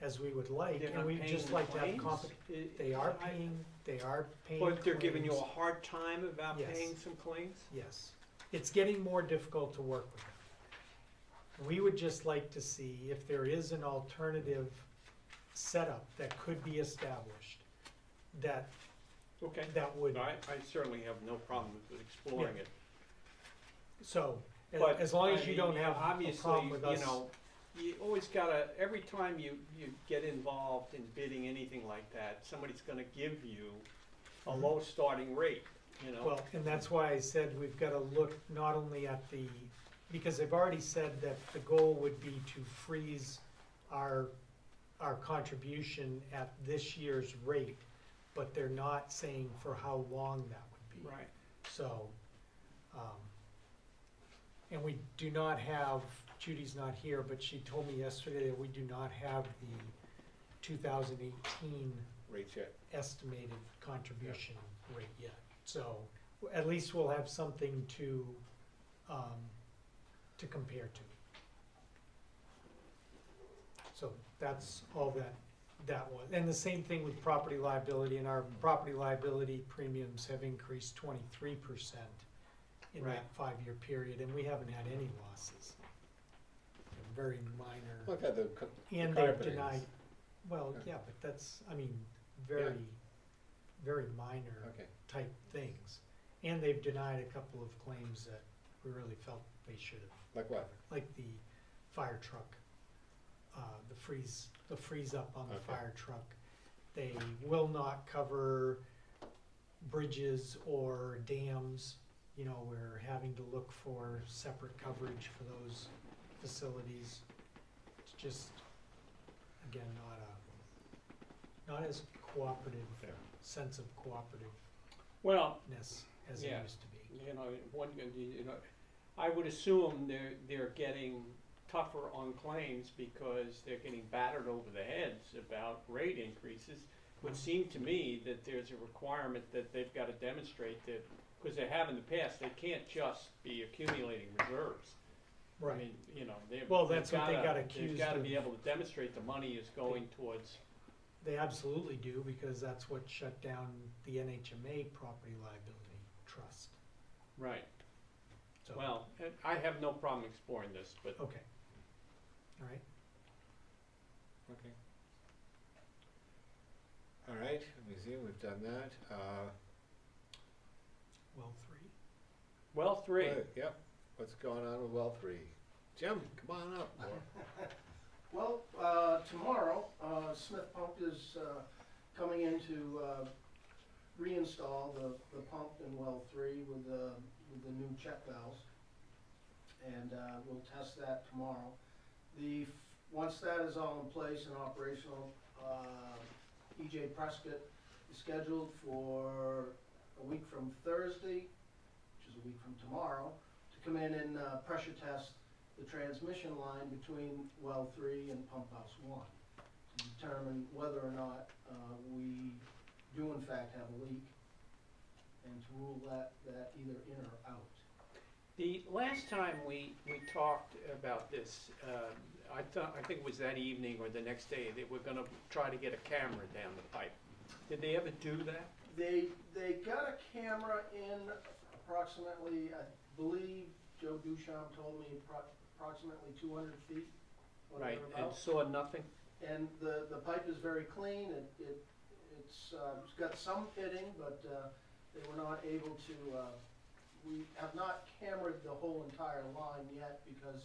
as we would like. They're And not we paying just the like to have claims? they are paying But they're giving you a claims. hard time about Yes. paying some claims? Yes, it's getting more difficult to work with them. We would just like to see if there is an alternative setup that could be established, that Okay. would, I certainly have no problem with exploring it. so, But, as long as I you mean, don't have a obviously, problem with us. you know, you always gotta, every time you get involved in bidding anything like that, somebody's gonna give you a low starting rate, you know? Well, and that's why I said we've gotta look not only at because they've already said that the goal would be to freeze our contribution at this year's rate, but they're not saying for how long that would be. Right. So, and we do not have, Judy's not here, but she told me yesterday that we do not have the 2018 Rates yet. estimated contribution rate yet. So at least we'll have something to compare to. So that's all that was. And the same thing with property liability, and our property liability premiums have increased 23% in Right. that 5-year period, and we haven't had any losses. They're very minor. Look at the And car they've payments. denied, well, Yeah. yeah, but that's, very, very minor Okay. type things. And they've denied a couple of claims that we really felt they should have, Like what? like the fire truck, the freeze up on the Okay. fire truck. They will not cover bridges or dams, we're having to look for separate coverage for those facilities. It's just, again, not as cooperative, Yeah. sense of cooperativeness Well, as it Yeah. used to be. I would assume they're getting tougher on claims because they're getting battered over the heads about rate increases. It would seem to me that there's a requirement that they've gotta demonstrate that, because they have in the past, they can't just be accumulating reserves. I Right, mean, Well, that's what they got They've accused gotta of. be able to demonstrate the money is going towards, They absolutely do, because that's what shut down the NHMA Property Liability Trust. right. So, Well, I have no problem exploring this, but okay. All right, Okay. All right, museum, we've done that. well, 3. well, 3. Yep, what's going on with well 3? Jim, come on up. Well, tomorrow, Smith Pump is coming in to reinstall the pump in well 3 with the new check valves. And we'll test that tomorrow. The once that is all in place and operational, EJ Prescott is scheduled for a week from Thursday, which is a week from tomorrow, to come in and pressure test the transmission line between well 3 and pump house 1 to determine whether or not we do in fact have a leak, and to rule that either in or out. The last time we talked about this, I think it was that evening or the next day, they were gonna try to get a camera down the pipe. Did they ever do that? They got a camera in approximately, I believe Joe Duchamp told me approximately 200 feet. or Right, and thereabouts. saw nothing? And the pipe is very clean. It's got some pitting, but they were not able to, we have not cambered the whole entire line yet because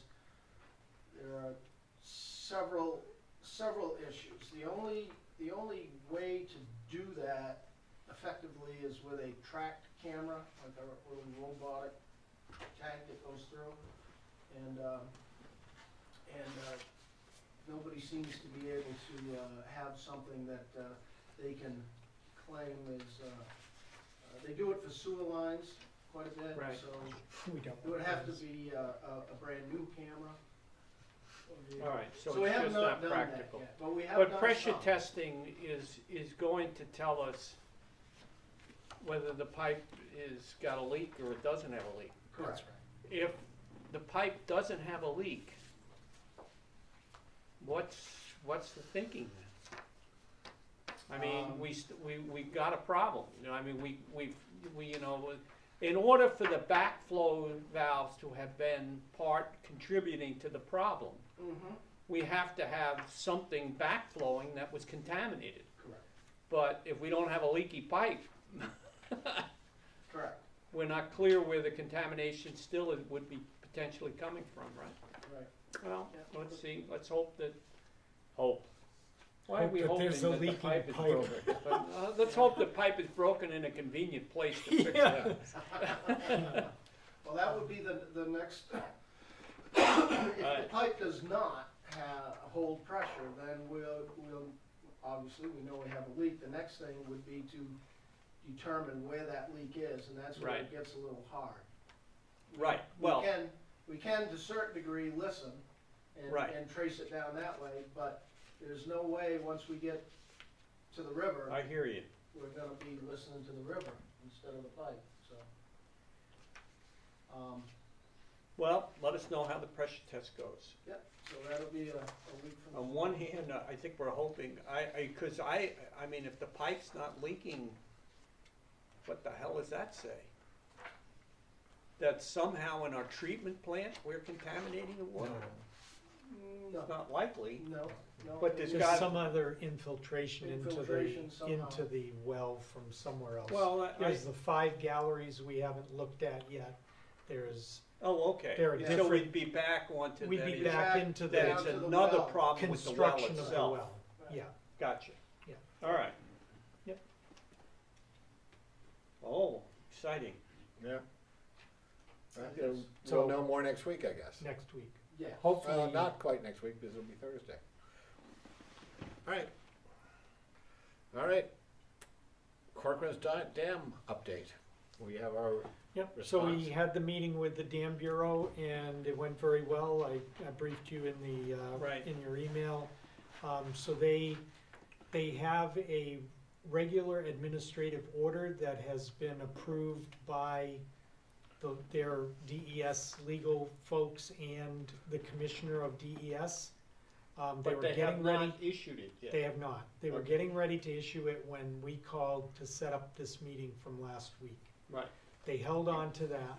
there are several issues. The only way to do that effectively is with a tracked camera, like a little robotic tank that goes through. And nobody seems to be able to have something that they can claim is, they do it for sewer lines quite a bit, Right. so We don't. it would have to be a brand new camera. All right, so we it's have just not not done that practical. yet, but we have But done pressure some. testing is going to tell us whether the pipe is got a leak or it doesn't have a leak. Correct. If the pipe doesn't have a leak, what's the thinking then? I mean, we got a problem, you know, I mean, we, you know, in order for the backflow valves to have been part contributing to the problem, Mm-hmm, we have to have something backflowing that was contaminated. correct, But if we don't have a leaky pipe, correct, we're not clear where the contamination still would be potentially coming from, right? right. Well, Yeah. let's see, let's hope that, why are Hope we that hoping there's a that the leaking pipe is pipe. broken? But, let's hope the pipe is broken in a convenient place to fix it. Well, that would be the next, if the Right. pipe does not hold pressure, then we'll, obviously, we know we have a leak. The next thing would be to determine where that leak is, and that's where Right. it gets a little hard. Right, well, We can to a certain degree listen Right. and trace it down that way, but there's no way, once we get to the river, I hear you. we're gonna be listening to the river instead of the pipe, so. Well, let us know how the pressure test goes. Yep, so that'll be a week from. On one hand, I think we're hoping, cause I mean, if the pipe's not leaking, what the hell does that say? That somehow in our treatment plant, we're contaminating the water? No, It's not likely. no. But there's There's got- some other infiltration Infiltration somehow. into the well from somewhere else. Well, There's the 5 galleries we haven't looked at yet. There's, oh, okay. there are So different- we'd be back onto that. we'd be is- back back into That the down it's to the another well. problem with the well construction of the itself. well. Yeah, Gotcha. Yeah. All right. Yep. Oh, exciting. Yeah. Yes. So we'll know more next week, I guess. next week. Yeah. Hopefully, Not quite next week, because it'll be Thursday. All right. All right. Corcoran's Dam update. We have our yep, so we response. had the meeting with the Dam Bureau and it went very well. I briefed you in the, Right. in your email. So they have a regular administrative order that has been approved by their DES legal folks and the commissioner of DES. They But were they have getting ready. not issued it yet. They have not. They were Okay. getting ready to issue it when we called to set up this meeting from last week. Right. They held on to that.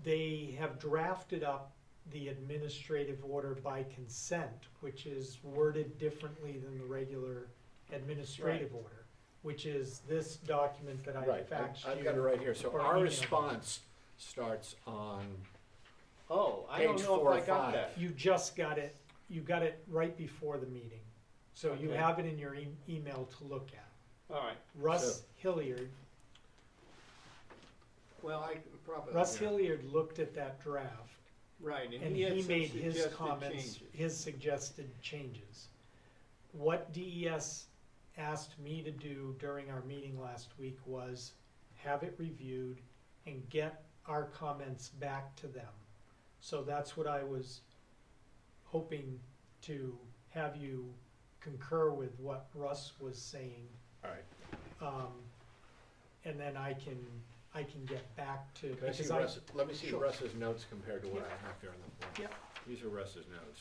They have drafted up the administrative order by consent, which is worded differently than the regular administrative order, which is this document that I Right, faxed you. I've got it right here. So or our emailed. response starts on, Oh, I don't Page know 4 if or I got 5. that. You just got it, you got it right before the meeting. So you Okay. have it in your email to look at. All right. Russ Hilliard, well, I probably. Russ yeah. Hilliard looked at that draft Right, and he had he some made his suggested comments, changes. his suggested changes. What DES asked me to do during our meeting last week was have it reviewed and get our comments back to them. So that's what I was hoping to have you concur with what Russ was saying. All right. And then I can get back to, Can I see because I, Russ, let me see Sure. Russ's notes compared to what Yeah. I have here on the board. Yep. These are Russ's notes.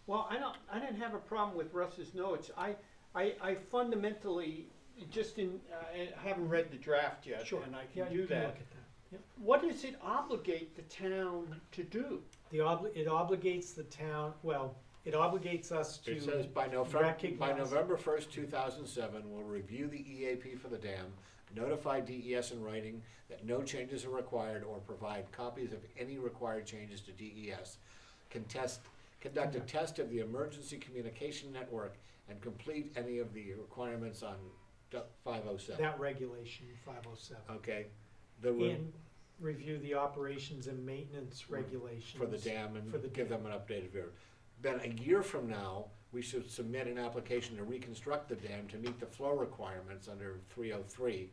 Well, I didn't have a problem with Russ's notes. I fundamentally, just I haven't read the draft yet, sure, and I yeah, can you do can that. look at that. Yep. What does it obligate the town to do? It obligates the town, well, it obligates us to It says by November recognize. 1st, 2007, we'll review the EAP for the dam, notify DES in writing that no changes are required, or provide copies of any required changes to DES. Conduct a test of the emergency communication network and complete any of the requirements on 507. That regulation, 507. Okay? The And review the operations and maintenance regulations. for the dam and for the give dam. them an updated view. Then a year from now, we should submit an application to reconstruct the dam to meet the flow requirements under 303.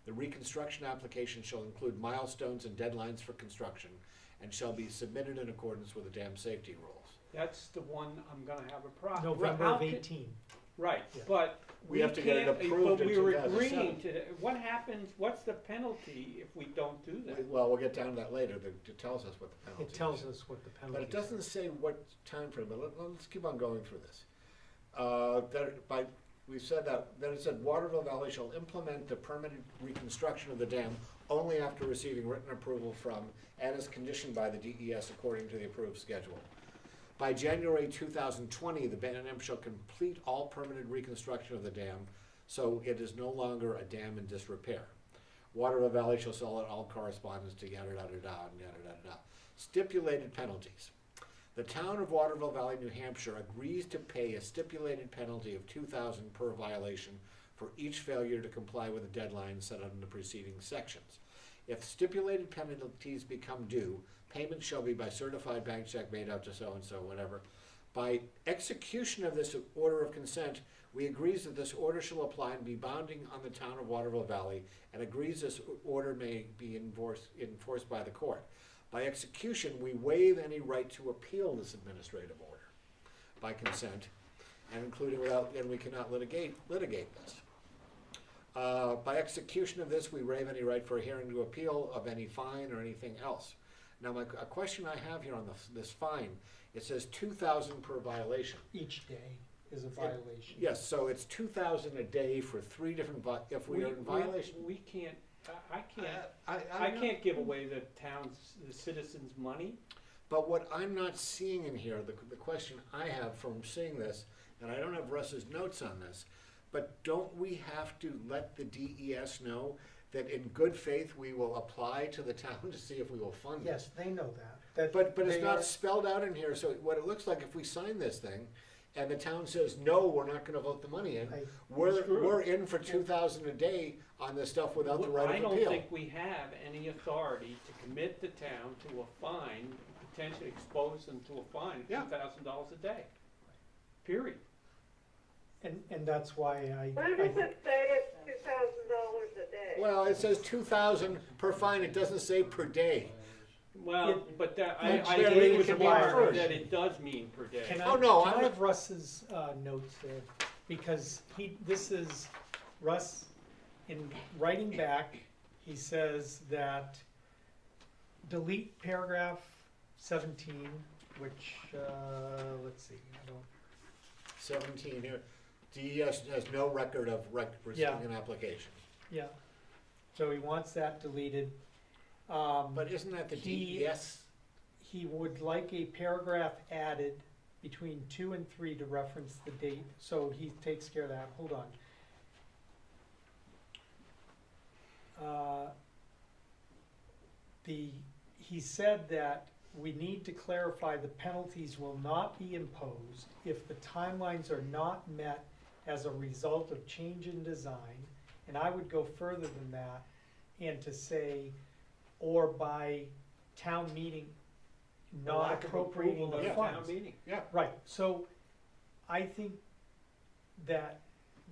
The reconstruction application shall include milestones and deadlines for construction and shall be submitted in accordance with the dam safety rules. That's the one I'm gonna have a problem. November of 18. Right, Yeah. but We have to get it can't- approved But in we were 2007. agreeing to, what happens, what's the penalty if we don't do that? Well, we'll get down to that later. It tells us what the penalty is. It tells us what the penalty But is. it doesn't say what time frame. But let's keep on going through this. We said that, then it said Waterville Valley shall implement the permitted reconstruction of the dam only after receiving written approval from and is conditioned by the DES according to the approved schedule. By January 2020, the dam shall complete all permitted reconstruction of the dam, so it is no longer a dam in disrepair. Waterville Valley shall sell it all correspondence to yada yada yada and yada yada yada. Stipulated penalties. The town of Waterville Valley, New Hampshire agrees to pay a stipulated penalty of $2,000 per violation for each failure to comply with the deadline set out in the preceding sections. If stipulated penalties become due, payment shall be by certified bank check made out to so-and-so, whatever. By execution of this order of consent, we agrees that this order shall apply and be binding on the town of Waterville Valley, and agrees this order may be enforced by the court. By execution, we waive any right to appeal this administrative order by consent, and and we cannot litigate this. By execution of this, we waive any right for a hearing to appeal of any fine or anything else. Now, a question I have here on this fine, it says 2,000 per violation. Each day is a violation. Yes, so it's 2,000 a day for 3 different, if we are in violation. We can't, I can't give away the citizens' money. But what I'm not seeing in here, the question I have from seeing this, and I don't have Russ's notes on this, but don't we have to let the DES know that in good faith we will apply to the town to see if we will fund it? Yes, they know that. But it's they not are- spelled out in here, so what it looks like, if we sign this thing, and the town says, no, we're not gonna vote the money in, I- we're in for 2,000 a day on this stuff without the right I of don't appeal. think we have any authority to commit the town to a fine, potentially expose them to a fine of Yeah. $2,000 a day. Period. And that's why Where does it say it's $2,000 a day? Well, it says 2,000 per fine, it doesn't say per day. Well, but that, I It's agree very with the convenient. word that it does mean per day. Can Oh, no, can I'm I not- have Russ's notes there? Because this is, Russ, in writing back, he says that delete paragraph 17, which, let's see, I don't, 17 here, DES has no record of receiving Yeah. an application. yeah. So he wants that deleted. But isn't that the He- DES? He would like a paragraph added between 2 and 3 to reference the date, so he takes care of that. Hold on. He said that we need to clarify the penalties will not be imposed if the timelines are not met as a result of change in design. And I would go further than that and to say or by town meeting not Lack of appropriating approval the of town funds. meeting. Yeah. Right, so I think that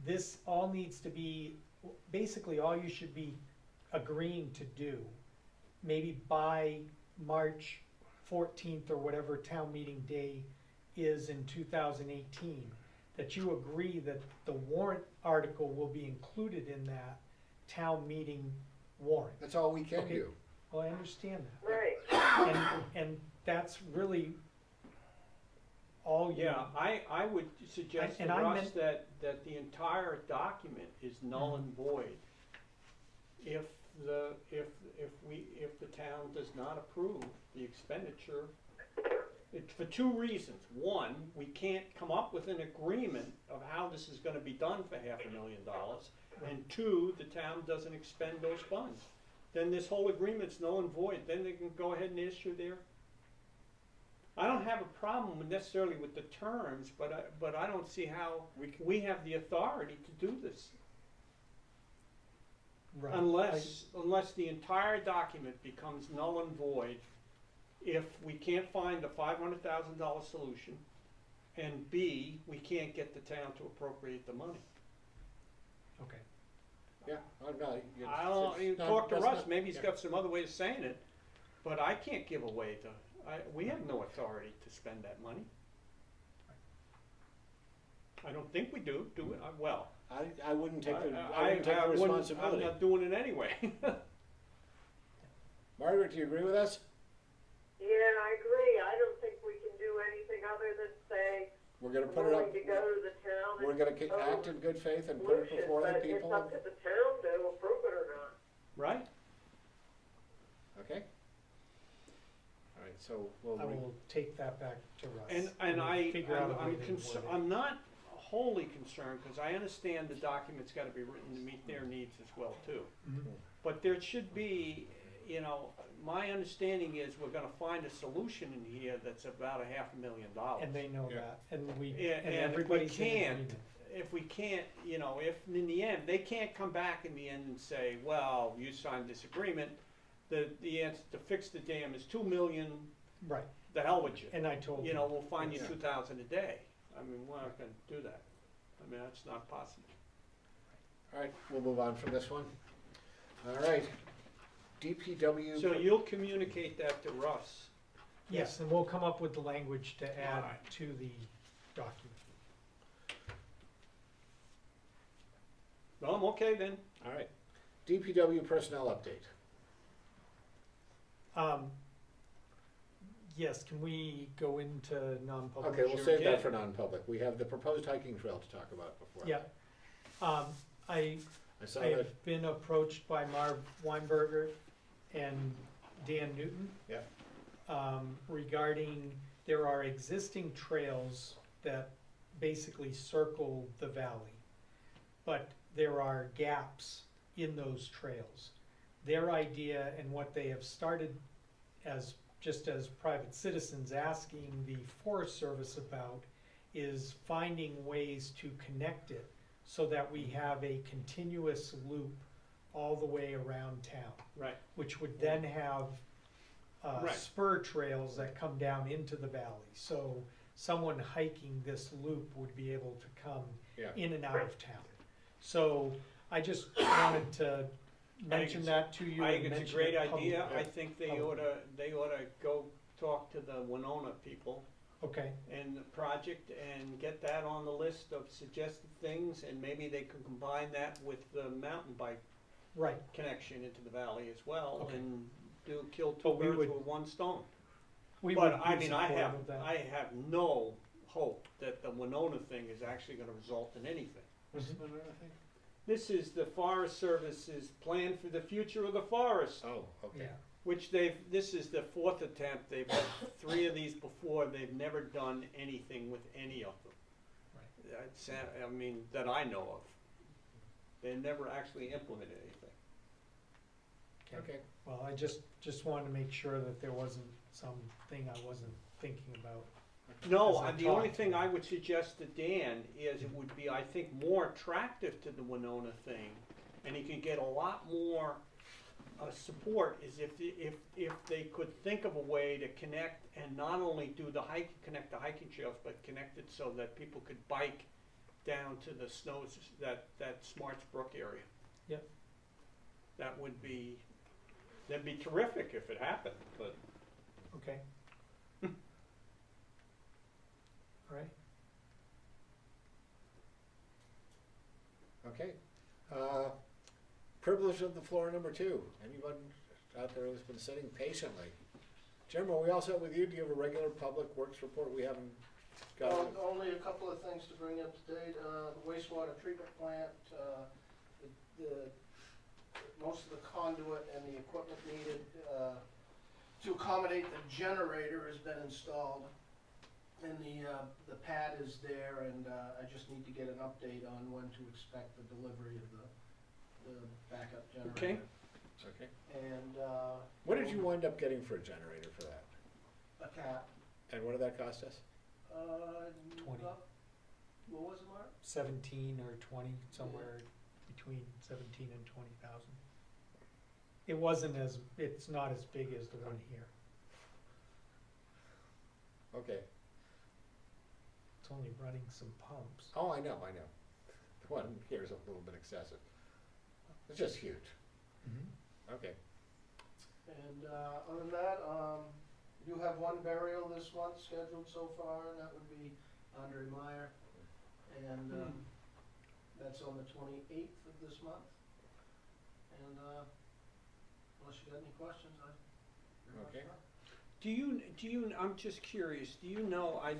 this all needs to be, basically all you should be agreeing to do, maybe by March 14th or whatever town meeting day is in 2018, that you agree that the warrant article will be included in that town meeting warrant. That's all we can Okay. do. Well, I understand that. Right. And that's really all you. Yeah, I would suggest to And I Russ meant- that the entire document is null and void if the town does not approve the expenditure. It's for two reasons. One, we can't come up with an agreement of how this is gonna be done for $500,000. And two, the town doesn't expend those funds. Then this whole agreement's null and void, then they can go ahead and issue their. I don't have a problem necessarily with the terms, but I don't see how we have the authority to do this. Right. Unless the entire document becomes null and void if we can't find a $500,000 solution, and B, we can't get the town to appropriate the money. Okay. Yeah, I'm not. I don't, you no, talk to that's Russ, not- maybe he's yeah. got some other way of saying it, but I can't give away we have no authority to spend that money. I don't think we do we? Well, I wouldn't take the, I I wouldn't take the wouldn't- responsibility. I'm not doing it anyway. Margaret, do you agree with us? Yeah, I agree. I don't think we can do anything other than say, We're gonna we're put it up, willing to go to the town we're and gonna propose act in good faith and a put it solution, before the but it's people. up to the town to approve it or not. Right? Okay? All right, so we'll. I will take that back to Russ. And we'll figure out a way I'm to concerned, word it. I'm not wholly concerned, cause I understand the document's gotta be written to meet their needs as well too. Mhm. But there should be, you know, my understanding is we're gonna find a solution in here that's about $500,000. And they know Yeah. that, and we, Yeah, and and if we everybody's in can't, agreement. if we can't, you know, if in the end, they can't come back in the end and say, well, you signed this agreement, the answer to fix the dam is 2 million, Right, the hell with you. and I told You know, we'll find you Yeah. 2,000 a day. I mean, we're not gonna do that. I mean, that's not possible. All right, we'll move on from this one. All right, DPW. So you'll communicate that to Russ. Yes, and we'll come up with the language to add Alright. to the document. Well, I'm okay then. All right, DPW personnel update. Yes, can we go into non-public? Okay, we'll Sure. save that Yeah. for non-public. We have the proposed hiking trail to talk about before. Yeah. I I saw I that, have been approached by Marv Weinberger and Dan Newton. yeah, Regarding, there are existing trails that basically circle the valley, but there are gaps in those trails. Their idea and what they have started just as private citizens asking the Forest Service about is finding ways to connect it so that we have a continuous loop all the way around town, Right. which would then have Right. spur trails that come down into the valley. So someone hiking this loop would be able to come yeah. in and out of town. So I just wanted to mention it's- that to you. I and think it's a mention great it idea. publicly. I think they Public. oughta go talk to the Winona people Okay, and the project and get that on the list of suggested things, and maybe they can combine that with the mountain bike right. connection into the valley as well, Okay. and kill two But we birds would- with one stone. We But would I be mean, I supportive have, of that. I have no hope that the Winona thing is actually gonna result in anything. What's Mhm. the other thing? This is the Forest Service's plan for the future of the forest, Oh, okay. Yeah, which this is the fourth attempt, they've had 3 of these before, they've never done anything with any of them. I mean, that I know of. They never actually implemented anything. Okay. well, I just wanted to make sure that there wasn't something I wasn't thinking about. No, As I the only talked. thing I would suggest to Dan is it would be, I think, more attractive to the Winona thing, and he could get a lot more support is if they could think of a way to connect and not only do connect the hiking trails, but connect it so that people could bike down to the snows, that Smarts Brook area. Yep. That'd be terrific if it happened, but. Okay. All right. Okay. Privilege of the floor number 2. Anyone out there who's been sitting patiently? Jim, are we all set with you? Do you have a regular public works report we haven't got? Well, only a couple of things to bring up to date. The wastewater treatment plant, most of the conduit and the equipment needed to accommodate the generator has been installed. And the pad is there, and I just need to get an update on when to expect the delivery of the backup generator. Okay. Okay. And What did you wind up getting for a generator for that? a cap. And what did that cost us? 20. What was it, Mark? 17 or 20, somewhere between 17 and 20,000. It's not as big as the one here. Okay. It's only running some pumps. Oh, I know. The one here is a little bit excessive. It's just huge. Okay. And other than that, you have one burial this month scheduled so far, and that would be Andre Meyer. And that's on the 28th of this month. And unless you got any questions, I very much Okay. not. Do you, I'm just curious, do you know, I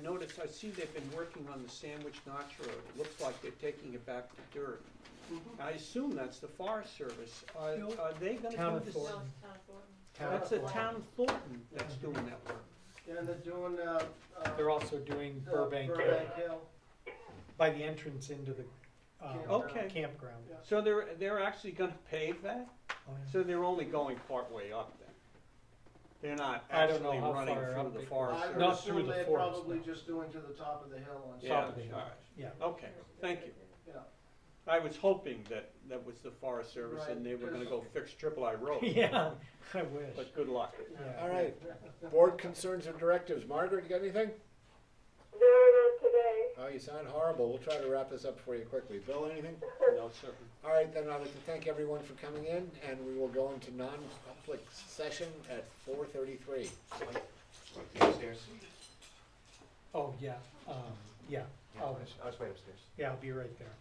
see they've been working on the Sandwich Notch Road. It looks like they're taking it back to dirt. I assume that's the Forest Service. Are they gonna Town do of this? Thornton. That's the town of Thornton that's doing that work. Yeah, and they're doing, They're also doing Burbank Hill, Burbank Hill. by the entrance into the Okay. campground. Yeah. So they're actually gonna pave that? Oh, yeah. So they're only going part way up then? They're not I don't know actually how running far through up the it forest? I would Not through assume the they're forest, probably no. just doing to the top of the hill on Yeah, Top of the Sandwich hill. Notch. Yeah. Okay, thank you. Yeah. I was hoping that was the Forest Service and Right, they were gonna because- go fix Triple I Road. Yeah, I wish. But good luck. Yeah. All right. Board concerns and directives. Margaret, you got anything? No, not today. Oh, you sound horrible. We'll try to wrap this up for you quickly. Bill, anything? No, sir. All right, then I'd like to thank everyone for coming in, and we will go into non-public session at 4:33. Upstairs. Oh, yeah, yeah. Yeah, I'll just wait upstairs. Yeah, I'll be right there.